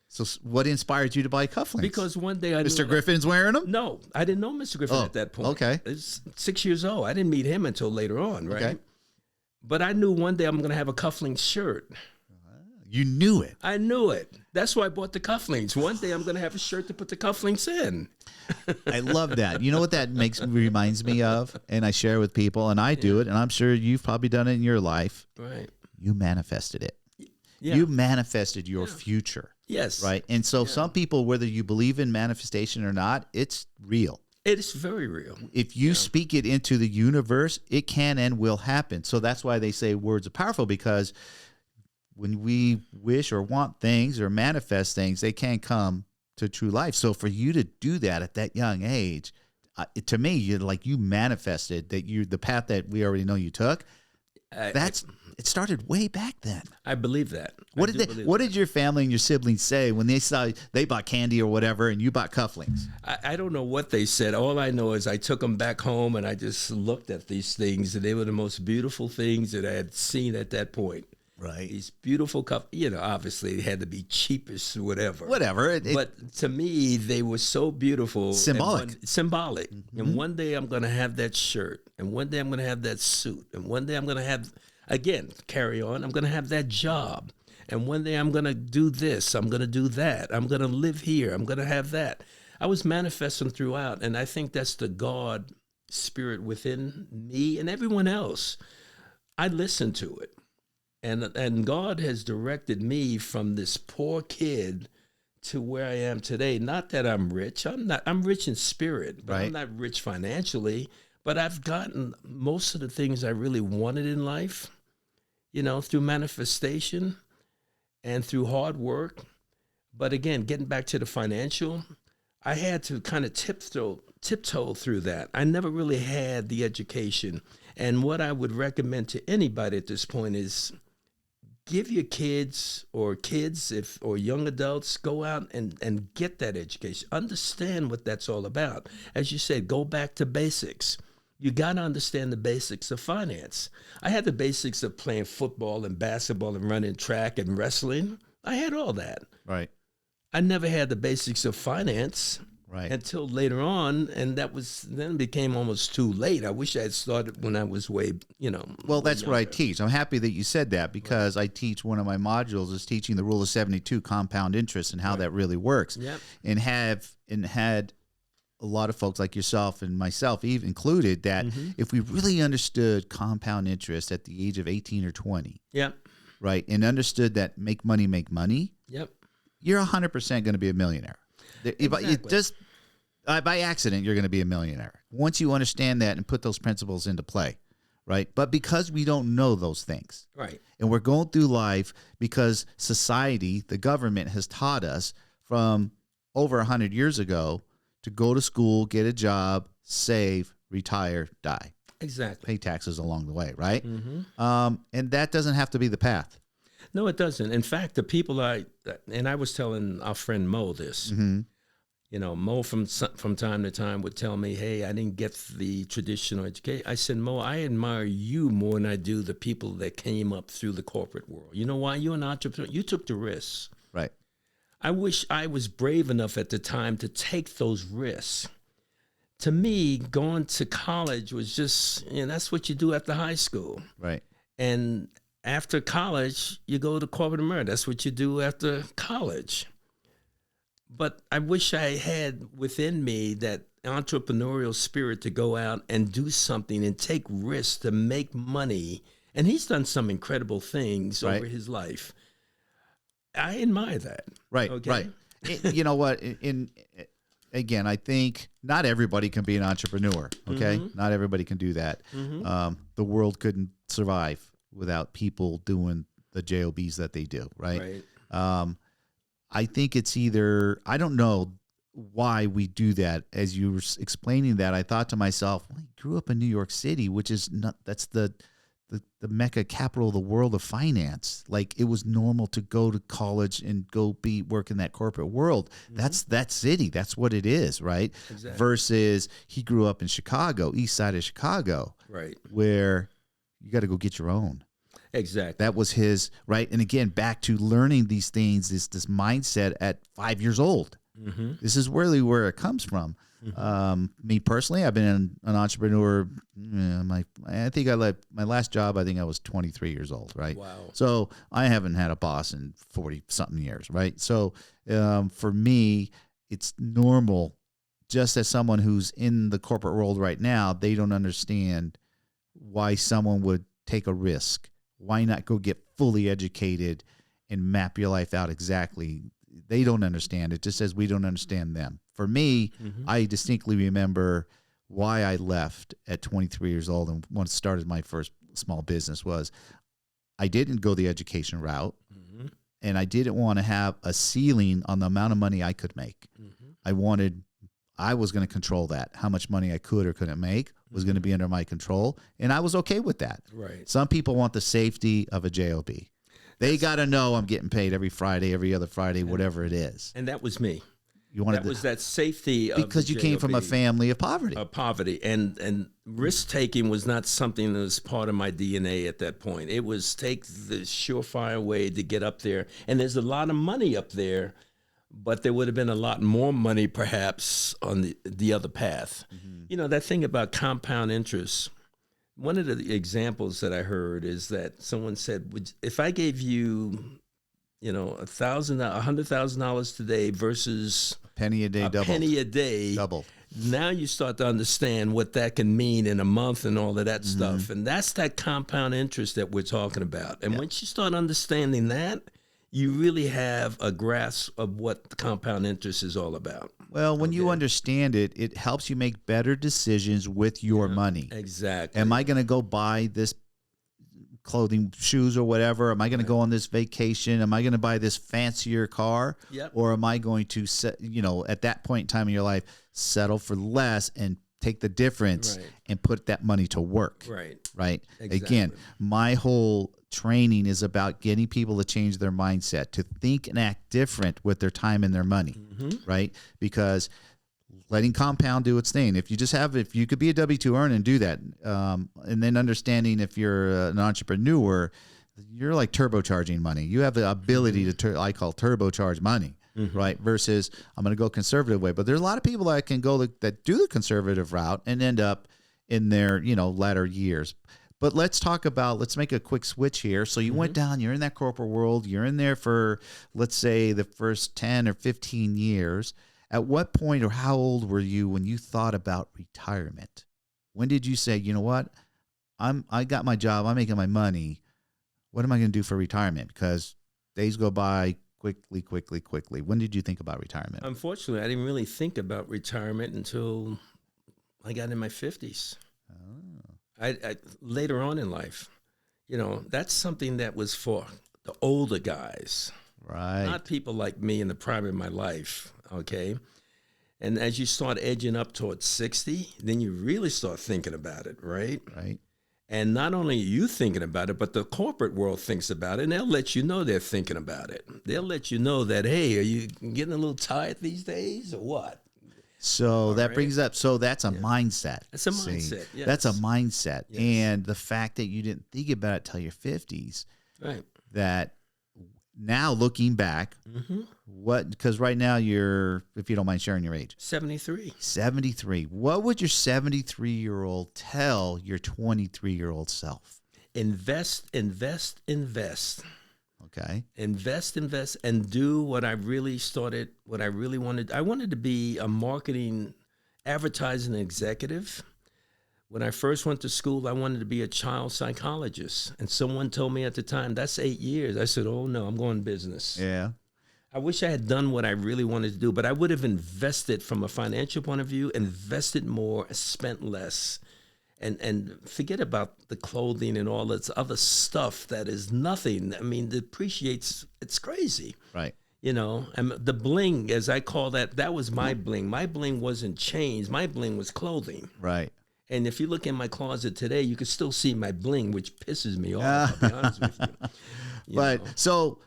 Speaker 2: So what inspired you to buy cufflinks?
Speaker 3: Because one day I
Speaker 2: Mr. Griffin's wearing them?
Speaker 3: No, I didn't know Mr. Griffin at that point.
Speaker 2: Okay.
Speaker 3: It's 6 years old. I didn't meet him until later on, right? Okay. But I knew one day I'm going to have a cufflink shirt.
Speaker 2: You knew it.
Speaker 3: I knew it. That's why I bought the cufflinks. One day I'm going to have a shirt to put the cufflinks in.
Speaker 2: I love that. You know what that reminds me of? And I share with people, and I do it, and I'm sure you've probably done it in your life. Right. You manifested it. Yeah. You manifested your future. Yes. Right. And so some people, whether you believe in manifestation or not, it's real.
Speaker 3: It is very real.
Speaker 2: If you speak it into the universe, it can and will happen. So that's why they say words are powerful, because when we wish or want things or manifest things, they can come to true life. So for you to do that at that young age, to me, you manifested that the path that we already know you took. It started way back then.
Speaker 3: I believe that.
Speaker 2: What did your family and your siblings say when they saw they bought candy or whatever and you bought cufflinks?
Speaker 3: I don't know what they said. All I know is I took them back home and I just looked at these things, and they were the most beautiful things that I had seen at that point.
Speaker 2: Right.
Speaker 3: These beautiful cups. Obviously it had to be cheapest, whatever.
Speaker 2: Whatever.
Speaker 3: But to me, they were so beautiful.
Speaker 2: Symbolic.
Speaker 3: Symbolic.
Speaker 2: Mm-hmm.
Speaker 3: And one day I'm going to have that shirt. And one day I'm going to have that suit. And one day I'm going to have, again, carry on, I'm going to have that job. And one day I'm going to do this. I'm going to do that. I'm going to live here. I'm going to have that. I was manifesting throughout. And I think that's the God spirit within me and everyone else. I listened to it. And God has directed me from this poor kid to where I am today. Not that I'm rich. I'm rich in spirit, but
Speaker 2: right.
Speaker 3: I'm not rich financially. But I've gotten most of the things I really wanted in life, through manifestation and through hard work. But again, getting back to the financial, I had to kind of tiptoe through that. I never really had the education. And what I would recommend to anybody at this point is give your kids or young adults, go out and get that education. Understand what that's all about. As you said, go back to basics. You got to understand the basics of finance. I had the basics of playing football and basketball and running track and wrestling. I had all that.
Speaker 2: Right.
Speaker 3: I never had the basics of finance.
Speaker 2: Right.
Speaker 3: Until later on, and then became almost too late. I wish I had started when I was way,
Speaker 2: Well, that's
Speaker 3: younger.
Speaker 2: what I teach. I'm happy that you said that because I teach one of my modules is teaching the rule of 72, compound interest, and how that really works.
Speaker 3: Yep.
Speaker 2: And had a lot of folks like yourself and myself even included that if we really understood compound interest at the age of 18 or 20,
Speaker 3: Yep.
Speaker 2: right, and understood that make money,
Speaker 3: Yep.
Speaker 2: you're 100% going to be a millionaire.
Speaker 3: Exactly.
Speaker 2: It just by accident, you're going to be a millionaire once you understand that and put those principles into play, right? But because we don't know those things,
Speaker 3: Right.
Speaker 2: and we're going through life because society, the government has taught us from over 100 years ago to go to school, get a job, save, retire, die.
Speaker 3: Exactly.
Speaker 2: Pay taxes along the way, right?
Speaker 3: Mm-hmm.
Speaker 2: And that doesn't have to be the path.
Speaker 3: No, it doesn't. In fact, the people I was telling our friend Mo this.
Speaker 2: Mm-hmm.
Speaker 3: Mo from time to time would tell me, "Hey, I didn't get the traditional education." I said, "Mo, I admire you more than I do the people that came up through the corporate world. You know why? You're an entrepreneur. You took the risks.
Speaker 2: Right.
Speaker 3: I wish I was brave enough at the time to take those risks. To me, going to college was just, that's what you do after high school.
Speaker 2: Right.
Speaker 3: And after college, you go to corporate America. That's what you do after college. But I wish I had within me that entrepreneurial spirit to go out and do something and take risks to make money. And he's done some incredible things over his life. I admire that.
Speaker 2: Right,
Speaker 3: okay?
Speaker 2: right. You know what? Again, I think not everybody can be an entrepreneur, okay?
Speaker 3: Mm-hmm.
Speaker 2: Not everybody can do that.
Speaker 3: Mm-hmm.
Speaker 2: The world couldn't survive without people doing the JOBs that they do, right? I think it's either, I don't know why we do that. As you were explaining that, I thought to myself, well, I grew up in New York City, which is not, that's the mecca capital of the world of finance. Like, it was normal to go to college and go work in that corporate world. Mm-hmm. That's that city. That's what it is, right?
Speaker 3: Exactly.
Speaker 2: Versus he grew up in Chicago, east side of Chicago,
Speaker 3: Right.
Speaker 2: where you got to go get your own.
Speaker 3: Exactly.
Speaker 2: That was his, right? And again, back to learning these things, this mindset at 5 years old.
Speaker 3: Mm-hmm.
Speaker 2: This is really where it comes from. Mm-hmm. Me personally, I've been an entrepreneur. I think my last job, I think I was 23 years old, right?
Speaker 3: Wow.
Speaker 2: So I haven't had a boss in 40 something years, right? So for me, it's normal. Just as someone who's in the corporate world right now, they don't understand why someone would take a risk. Why not go get fully educated and map your life out exactly? They don't understand it, just as we don't understand them. For me, I distinctly remember why I left at 23 years old and once started my first small business was I didn't go the education route, and I didn't want to have a ceiling on the amount of money I could make. I was going to control that. How much money I could or couldn't make was going to be under my control, and I was okay with that.
Speaker 3: Right.
Speaker 2: Some people want the safety of a JOB. They got to know I'm getting paid every Friday, every other Friday, whatever it is.
Speaker 3: And that was me.
Speaker 2: You wanted
Speaker 3: that was that safety of
Speaker 2: because you came from a family of poverty.
Speaker 3: Poverty and risk taking was not something that was part of my DNA at that point. It was take the surefire way to get up there, and there's a lot of money up there, but there would have been a lot more money perhaps on the other path. Mm-hmm. You know, that thing about compound interest. One of the examples that I heard is that someone said, if I gave you, $100,000 today versus
Speaker 2: penny a day, double.
Speaker 3: Now you start to understand what that can mean in a month and all of that stuff. And that's that compound interest that we're talking about. And once you start understanding that, you really have a grasp of what the compound interest is all about.
Speaker 2: Well, when you understand it, it helps you make better decisions with your money.
Speaker 3: Exactly.
Speaker 2: Am I going to go buy this clothing, shoes, or whatever? Am I going to go on this vacation? Am I going to buy this fancier car?
Speaker 3: Yep.
Speaker 2: Or am I going to, at that point in time in your life, settle for less and take the difference and put that money to work? Right. Exactly. Again, my whole training is about getting people to change their mindset, to think and act different with their time and their money, right? Because letting compound do its thing. If you could be a W-2 earner and do that, and then understanding if you're an entrepreneur, you're like turbocharging money. You have the ability to, I call turbocharge money, right? Versus I'm going to go conservative way. But there's a lot of people that can go that do the conservative route and end up in their, latter years. But let's make a quick switch here. So you went down, you're in that corporate world, you're in there for, let's say, the first 10 or 15 years. At what point or how old were you when you thought about retirement? When did you say, you know what, I got my job, I'm making my money. What am I going to do for retirement? Because days go by quickly. When did you think about retirement?
Speaker 3: Unfortunately, I didn't really think about retirement until I got in my 50s. I later on in life, that's something that was for the older guys,
Speaker 2: right?
Speaker 3: Not people like me in the prime of my life, okay? And as you start edging up towards 60, then you really start thinking about it, right?
Speaker 2: Right.
Speaker 3: And not only are you thinking about it, but the corporate world thinks about it, and they'll let you know they're thinking about it. They'll let you know that, hey, are you getting a little tired these days or what?
Speaker 2: So that brings up, that's a mindset.
Speaker 3: It's a mindset, yes.
Speaker 2: That's a mindset.
Speaker 3: Yes.
Speaker 2: And the fact that you didn't think about it till your 50s,
Speaker 3: right?
Speaker 2: That now looking back, because right now you're, if you don't mind sharing your age.
Speaker 3: 73.
Speaker 2: 73. What would your 73-year-old tell your 23-year-old self?
Speaker 3: Invest.
Speaker 2: Okay.
Speaker 3: Invest, and do what I really wanted. I wanted to be a marketing, advertising executive. When I first went to school, I wanted to be a child psychologist. And someone told me at the time, that's 8 years. I said, oh, no, I'm going business.
Speaker 2: Yeah.
Speaker 3: I wish I had done what I really wanted to do, but I would have invested from a financial point of view, invested more, spent less. And forget about the clothing and all this other stuff that is nothing. I mean, depreciates. It's crazy.
Speaker 2: Right.
Speaker 3: And the bling, as I call that was my bling. My bling wasn't chains. My bling was clothing.
Speaker 2: Right.
Speaker 3: And if you look in my closet today, you can still see my bling, which pisses me off, I'll be honest with you.
Speaker 2: So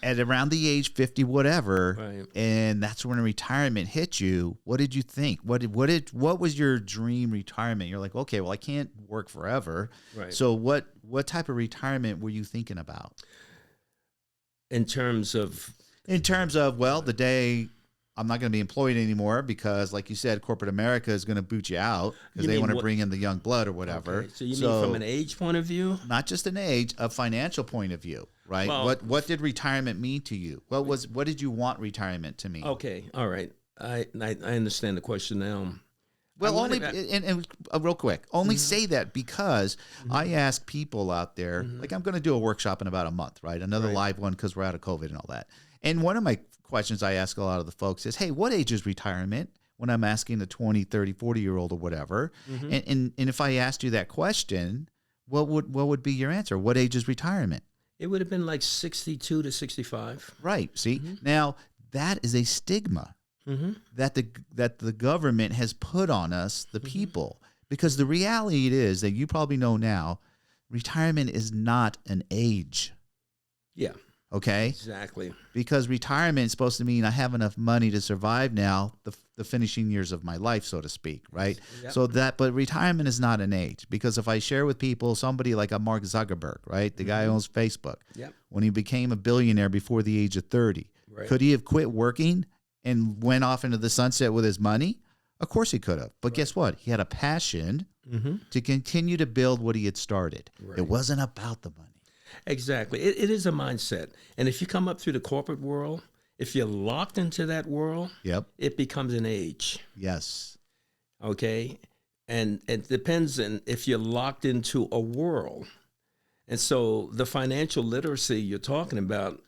Speaker 2: at around the age 50, whatever,
Speaker 3: right.
Speaker 2: And that's when retirement hit you. What did you think? What was your dream retirement? You're like, okay, well, I can't work forever.
Speaker 3: Right.
Speaker 2: So what type of retirement were you thinking about?
Speaker 3: In terms of,
Speaker 2: the day I'm not going to be employed anymore because, like you said, corporate America is going to boot you out because they want to bring in the young blood or whatever.
Speaker 3: Okay. So you mean from an age point of view?
Speaker 2: Not just an age, a financial point of view, right?
Speaker 3: Well,
Speaker 2: what did retirement mean to you? What did you want retirement to mean?
Speaker 3: Okay, all right. I understand the question now.
Speaker 2: Well, real quick, say that because I ask people out there, like I'm going to do a workshop in about a month, right? Another live one because we're out of COVID and all that. And one of my questions I ask a lot of the folks is, hey, what age is retirement? When I'm asking the 20, 30, 40-year-old or whatever. And if I asked you that question, what would be your answer? What age is retirement?
Speaker 3: It would have been like 62 to 65.
Speaker 2: Right. See, now that is a stigma that the government has put on us, the people, because the reality it is that you probably know now, retirement is not an age.
Speaker 3: Yeah.
Speaker 2: Okay?
Speaker 3: Exactly.
Speaker 2: Because retirement is supposed to mean I have enough money to survive now, the finishing years of my life, so to speak, right?
Speaker 3: Yep.
Speaker 2: But retirement is not an age, because if I share with people somebody like a Mark Zuckerberg, right? The guy who owns Facebook,
Speaker 3: Yep.
Speaker 2: when he became a billionaire before the age of 30,
Speaker 3: Right.
Speaker 2: could he have quit working and went off into the sunset with his money? Of course he could have. But guess what? He had a passion to continue to build what he had started.
Speaker 3: Right.
Speaker 2: It wasn't about the money.
Speaker 3: Exactly. It is a mindset. And if you come up through the corporate world, if you're locked into that world,
Speaker 2: Yep.
Speaker 3: it becomes an age.
Speaker 2: Yes.
Speaker 3: Okay. And it depends on if you're locked into a world. And so the financial literacy you're talking about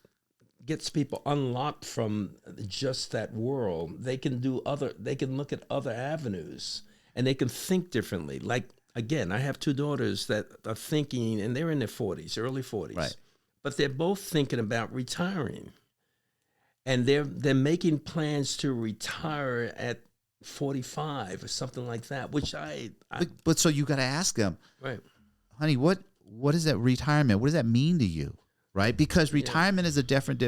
Speaker 3: gets people unlocked from just that world. They can look at other avenues, and they can think differently. Like, again, I have two daughters that are thinking, and they're in their 40s, early 40s.
Speaker 2: Right.
Speaker 3: But they're both thinking about retiring. And they're making plans to retire at 45 or something like that, which
Speaker 2: But so you got to ask them,
Speaker 3: right.
Speaker 2: honey, what is that retirement? What does that mean to you? Right? Because retirement is a different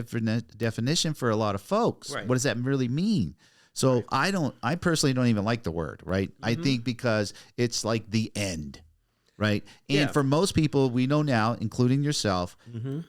Speaker 2: definition for a lot of folks.
Speaker 3: Right.
Speaker 2: What does that really mean? So I personally don't even like the word, right? I think because it's like the end, right? And for most people we know now, including yourself,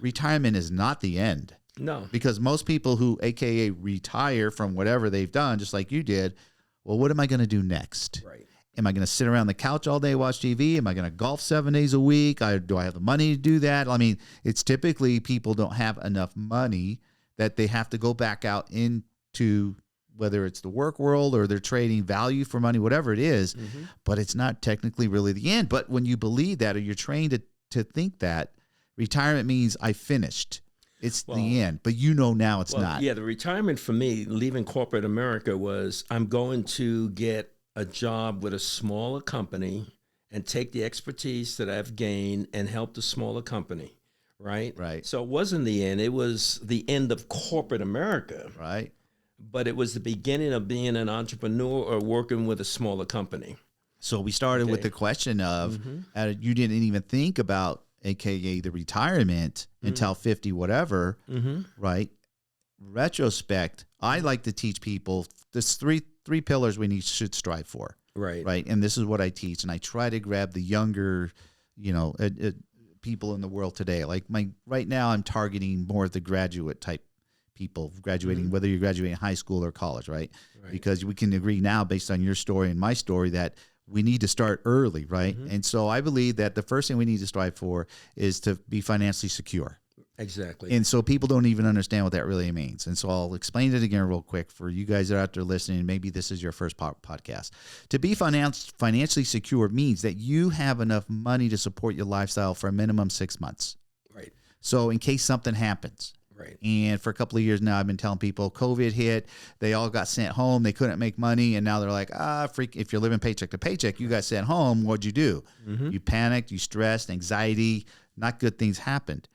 Speaker 2: retirement is not the end.
Speaker 3: No.
Speaker 2: Because most people who AKA retire from whatever they've done, just like you did, well, what am I going to do next?
Speaker 3: Right.
Speaker 2: Am I going to sit around the couch all day, watch TV? Am I going to golf 7 days a week? Do I have the money to do that? I mean, it's typically people don't have enough money that they have to go back out into, whether it's the work world or they're trading value for money, whatever it is, but it's not technically really the end. But when you believe that, or you're trained to think that, retirement means I finished. It's the end, but now it's not.
Speaker 3: Yeah, the retirement for me, leaving corporate America, was I'm going to get a job with a smaller company and take the expertise that I've gained and help the smaller company, right?
Speaker 2: Right.
Speaker 3: So it wasn't the end. It was the end of corporate America.
Speaker 2: Right.
Speaker 3: But it was the beginning of being an entrepreneur or working with a smaller company.
Speaker 2: So we started with the question of, you didn't even think about AKA the retirement until 50, whatever, right? Retrospect, I like to teach people there's three pillars should strive for.
Speaker 3: Right.
Speaker 2: Right. And this is what I teach. And I try to grab the younger, people in the world today. Like right now I'm targeting more of the graduate type people graduating, whether you're graduating high school or college, right? Because we can agree now, based on your story and my story, that we need to start early, right? And so I believe that the first thing we need to strive for is to be financially secure.
Speaker 3: Exactly.
Speaker 2: And so people don't even understand what that really means. And so I'll explain it again real quick for you guys that are out there listening. Maybe this is your first podcast. To be financially secure means that you have enough money to support your lifestyle for a minimum 6 months.
Speaker 3: Right.
Speaker 2: So in case something happens.
Speaker 3: Right.
Speaker 2: And for a couple of years now, I've been telling people COVID hit, they all got sent home, they couldn't make money, and now they're like, freak, if you're living paycheck to paycheck, you got sent home, what'd you do? You panicked, you stressed, anxiety, not good things happened.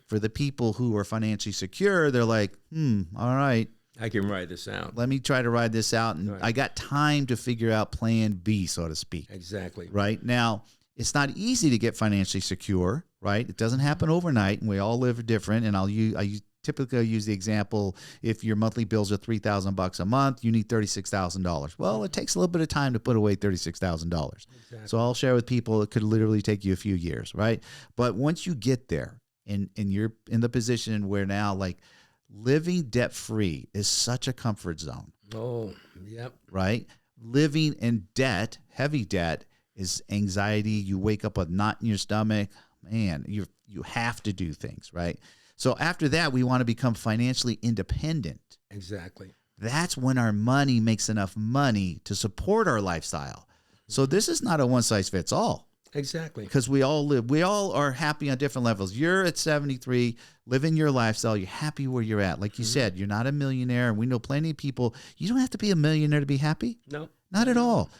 Speaker 2: For the people who are financially secure, they're like, all right,
Speaker 3: I can ride this out.
Speaker 2: let me try to ride this out, and I got time to figure out plan B, so to speak.
Speaker 3: Exactly.
Speaker 2: Right? Now, it's not easy to get financially secure, right? It doesn't happen overnight, and we all live different. And I typically use the example: if your monthly bills are $3,000 a month, you need $36,000. Well, it takes a little bit of time to put away $36,000. Exactly. So I'll share with people it could literally take you a few years, right? But once you get there, and you're in the position where now, like, living debt free is such a comfort zone.
Speaker 3: Oh, yep.
Speaker 2: Right? Living in debt, heavy debt, is anxiety. You wake up with a knot in your stomach. Man, you have to do things, right? So after that, we want to become financially independent.
Speaker 3: Exactly.
Speaker 2: That's when our money makes enough money to support our lifestyle. So this is not a one size fits all.
Speaker 3: Exactly.
Speaker 2: Because we all are happy on different levels. You're at 73, living your lifestyle. You're happy where you're at. Like you said, you're not a millionaire. And we know plenty of people. You don't have to be a millionaire to be happy.
Speaker 3: No.
Speaker 2: Not at all.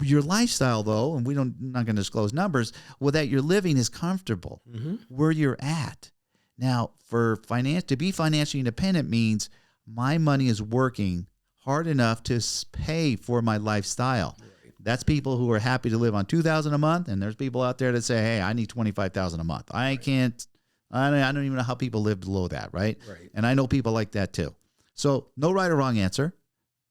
Speaker 2: Your lifestyle, though, and not going to disclose numbers, that you're living is comfortable where you're at. Now, to be financially independent means my money is working hard enough to pay for my lifestyle. Right. That's people who are happy to live on $2,000 a month, and there's people out there that say, "Hey, I need $25,000 a month. I I don't even know how people live below that, right?
Speaker 3: Right.
Speaker 2: And I know people like that too. So no right or wrong answer.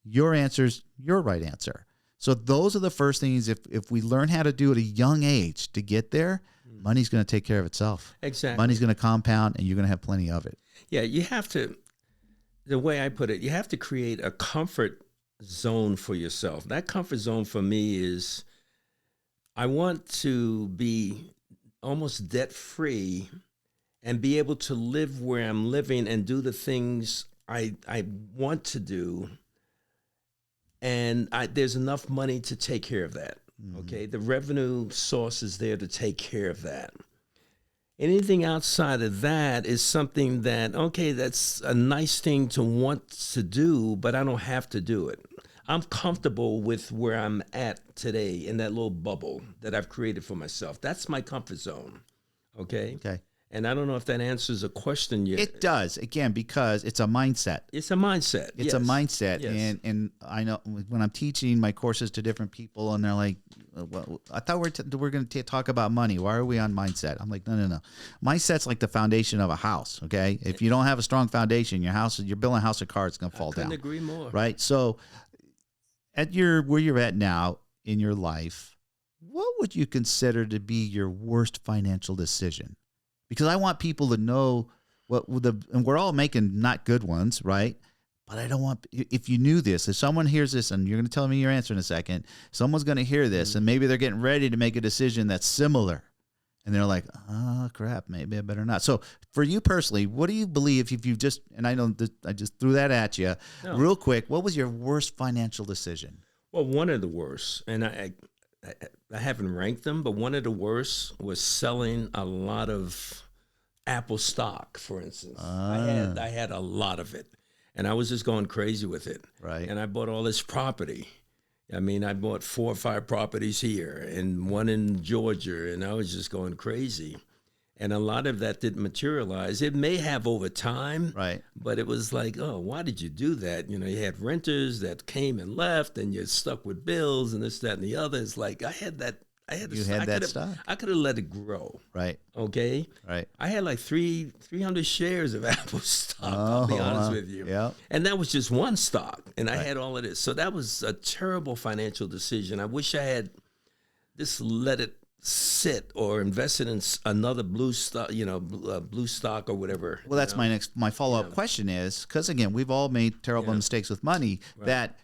Speaker 2: Your answer's your right answer. So those are the first things. If we learn how to do at a young age to get there, money's going to take care of itself.
Speaker 3: Exactly.
Speaker 2: Money's going to compound, and you're going to have plenty of it.
Speaker 3: Yeah, you have to, the way I put it, you have to create a comfort zone for yourself. That comfort zone for me is, I want to be almost debt-free and be able to live where I'm living and do the things I want to do. And there's enough money to take care of that. Okay, the revenue source is there to take care of that. Anything outside of that is something that, okay, that's a nice thing to want to do, but I don't have to do it. I'm comfortable with where I'm at today in that little bubble that I've created for myself. That's my comfort zone. Okay.
Speaker 2: Okay.
Speaker 3: And I don't know if that answers a question yet.
Speaker 2: It does, again, because it's a mindset.
Speaker 3: It's a mindset.
Speaker 2: It's a mindset.
Speaker 3: Yes.
Speaker 2: And I know when I'm teaching my courses to different people and they're like, well, I thought we're going to talk about money. Why are we on mindset? I'm like, no. Mindset's like the foundation of a house, okay? If you don't have a strong foundation, you're building a house of cards, it's going to fall down.
Speaker 3: I couldn't agree more.
Speaker 2: Right? So where you're at now in your life, what would you consider to be your worst financial decision? Because I want people to know and we're all making not good ones, right? But I don't want, if you knew this, if someone hears this, and you're going to tell me your answer in a second, someone's going to hear this, and maybe they're getting ready to make a decision that's similar. And they're like, oh, crap, maybe I better not. So for you personally, what do you believe if you just, and I know I just threw that at you real quick, what was your worst financial decision?
Speaker 3: Well, one of the worst, and I haven't ranked them, but one of the worst was selling a lot of Apple stock, for instance. I had a lot of it, and I was just going crazy with it.
Speaker 2: Right.
Speaker 3: And I bought all this property. I mean, I bought 4 or 5 properties here and one in Georgia, and I was just going crazy. And a lot of that didn't materialize. It may have over time,
Speaker 2: right?
Speaker 3: But it was like, oh, why did you do that? You know, you had renters that came and left, and you're stuck with bills and this, that, and the other. It's like I had that stock. I could have let it grow.
Speaker 2: Right.
Speaker 3: Okay.
Speaker 2: Right.
Speaker 3: I had like 300 shares of Apple stock. I'll be honest with you.
Speaker 2: Yeah.
Speaker 3: And that was just one stock, and I had all of this. So that was a terrible financial decision. I wish I had just let it sit or invested in another blue stock, blue stock or whatever.
Speaker 2: Well, that's my follow-up question is, because again, we've all made terrible mistakes with money, that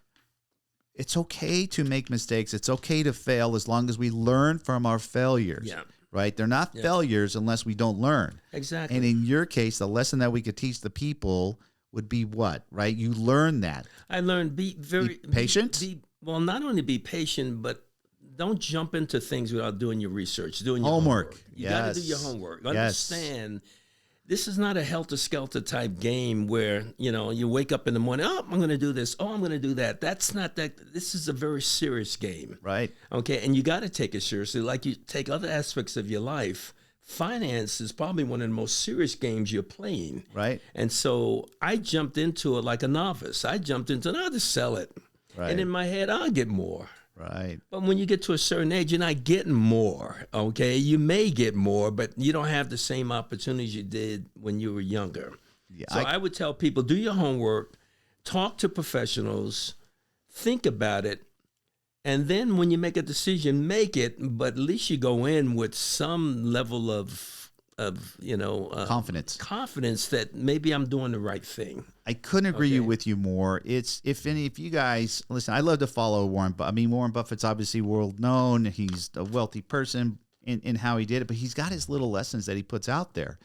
Speaker 2: it's okay to make mistakes. It's okay to fail as long as we learn from our failures. Yeah. Right? They're not failures unless we don't learn.
Speaker 3: Exactly.
Speaker 2: And in your case, the lesson that we could teach the people would be what, right? You learn that.
Speaker 3: I learned be
Speaker 2: patient.
Speaker 3: Well, not only be patient, but don't jump into things without doing your research, doing your
Speaker 2: homework.
Speaker 3: You got to do your homework. Understand, this is not a helter-skelter type game where, you wake up in the morning, oh, I'm going to do this, oh, I'm going to do that. That's not that. This is a very serious game.
Speaker 2: Right.
Speaker 3: Okay, and you got to take it seriously. Like you take other aspects of your life, finance is probably one of the most serious games you're playing.
Speaker 2: Right.
Speaker 3: And so I jumped into it like a novice. I'll just sell it. Right. And in my head, I'll get more.
Speaker 2: Right.
Speaker 3: But when you get to a certain age, you're not getting more, okay? You may get more, but you don't have the same opportunities you did when you were younger. Yeah, so I would tell people, do your homework, talk to professionals, think about it, and then when you make a decision, make it, but at least you go in with some level of confidence that maybe I'm doing the right thing.
Speaker 2: I couldn't agree with you more. It's if you guys listen, I love to follow Warren Buffett. I mean, Warren Buffett's obviously world known. He's a wealthy person in how he did it, but he's got his little lessons that he puts out there.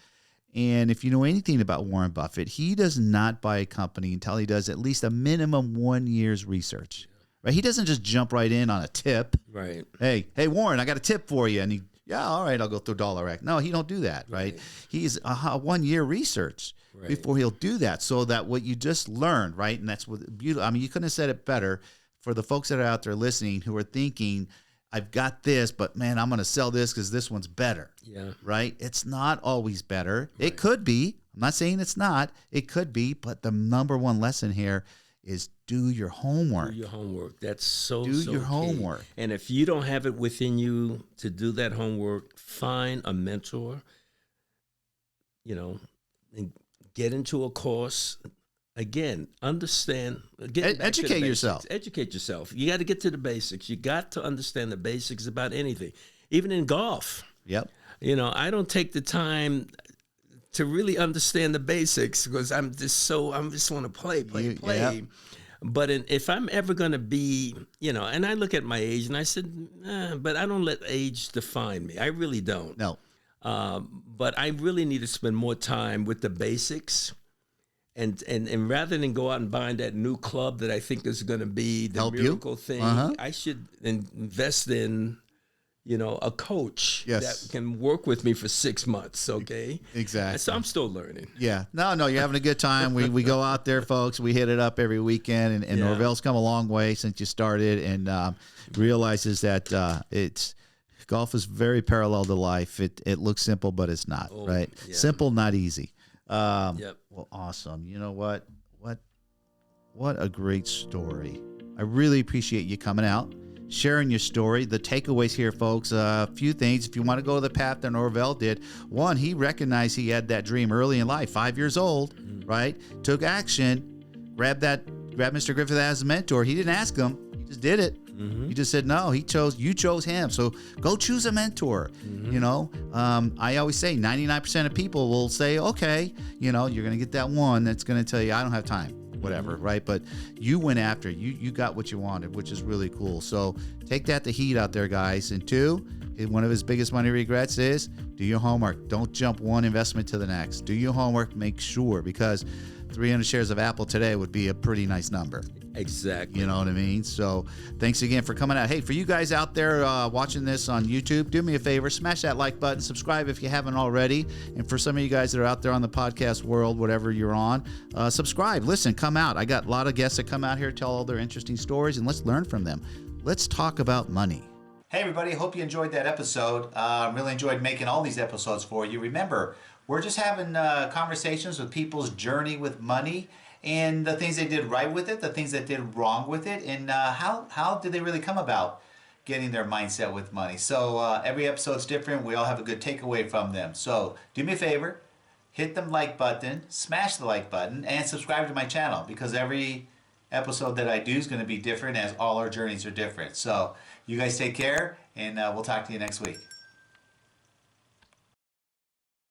Speaker 2: And if you know anything about Warren Buffett, he does not buy a company until he does at least a minimum 1 year's research. Right? He doesn't just jump right in on a tip.
Speaker 3: Right.
Speaker 2: Hey, Warren, I got a tip for you, and he. Yeah, all right, I'll go through Dollar Act. No, he don't do that, right? He's a 1 year research before he'll do that. So that what you just learned, right? And that's what beautiful. I mean, you couldn't have said it better for the folks that are out there listening who are thinking, I've got this, but man, I'm going to sell this because this one's better.
Speaker 3: Yeah.
Speaker 2: Right? It's not always better. Right. It could be. I'm not saying it's not. It could be, but the number one lesson here is do your homework.
Speaker 3: Do your homework. That's so
Speaker 2: your
Speaker 3: key.
Speaker 2: Homework.
Speaker 3: And if you don't have it within you to do that homework, find a mentor. and get into a course. Again, understand.
Speaker 2: Educate yourself.
Speaker 3: Educate yourself. You got to get to the basics. You got to understand the basics about anything, even in golf.
Speaker 2: Yep.
Speaker 3: I don't take the time to really understand the basics because I just want to play.
Speaker 2: Yeah.
Speaker 3: But if I'm ever going to be, and I look at my age and I said, but I don't let age define me. I really don't.
Speaker 2: No.
Speaker 3: But I really need to spend more time with the basics. And rather than go out and buy that new club that I think is going to be the miracle thing, I should invest in, a coach that can work with me for 6 months. Okay.
Speaker 2: Exactly.
Speaker 3: So I'm still learning.
Speaker 2: Yeah. No, you're having a good time. We go out there, folks. We hit it up every weekend, and Norvel's come a long way since you started, and realizes that golf is very parallel to life. It looks simple, but it's not. Right? Yeah. Simple, not easy.
Speaker 3: Yep.
Speaker 2: Well, awesome. You know what? What a great story. I really appreciate you coming out, sharing your story. The takeaways here, folks, a few things. If you want to go the path that Norvel did, one, he recognized he had that dream early in life, 5 years old, right? Took action, grabbed Mr. Griffin as a mentor. He didn't ask him. He just did it. He just said no. You chose him. So go choose a mentor. I always say 99% of people will say, okay, you're going to get that one that's going to tell you I don't have time, whatever, right? But you went after it. You got what you wanted, which is really cool. So take that to heat out there, guys. And two, one of his biggest money regrets is do your homework. Don't jump one investment to the next. Do your homework. Make sure, because 300 shares of Apple today would be a pretty nice number.
Speaker 3: Exactly.
Speaker 2: You know what I mean? So thanks again for coming out. Hey, for you guys out there watching this on YouTube, do me a favor, smash that like button, subscribe if you haven't already. And for some of you guys that are out there on the podcast world, whatever you're on, subscribe, listen, come out. I got a lot of guests that come out here, tell all their interesting stories, and let's learn from them. Let's talk about money. Hey, everybody. Hope you enjoyed that episode. Really enjoyed making all these episodes for you. Remember, we're just having conversations with people's journey with money and the things they did right with it, the things that did wrong with it, and how did they really come about getting their mindset with money. So every episode's different. We all have a good takeaway from them. So do me a favor, hit the like button, smash the like button, and subscribe to my channel, because every episode that I do is going to be different, as all our journeys are different. So you guys take care, and we'll talk to you next week.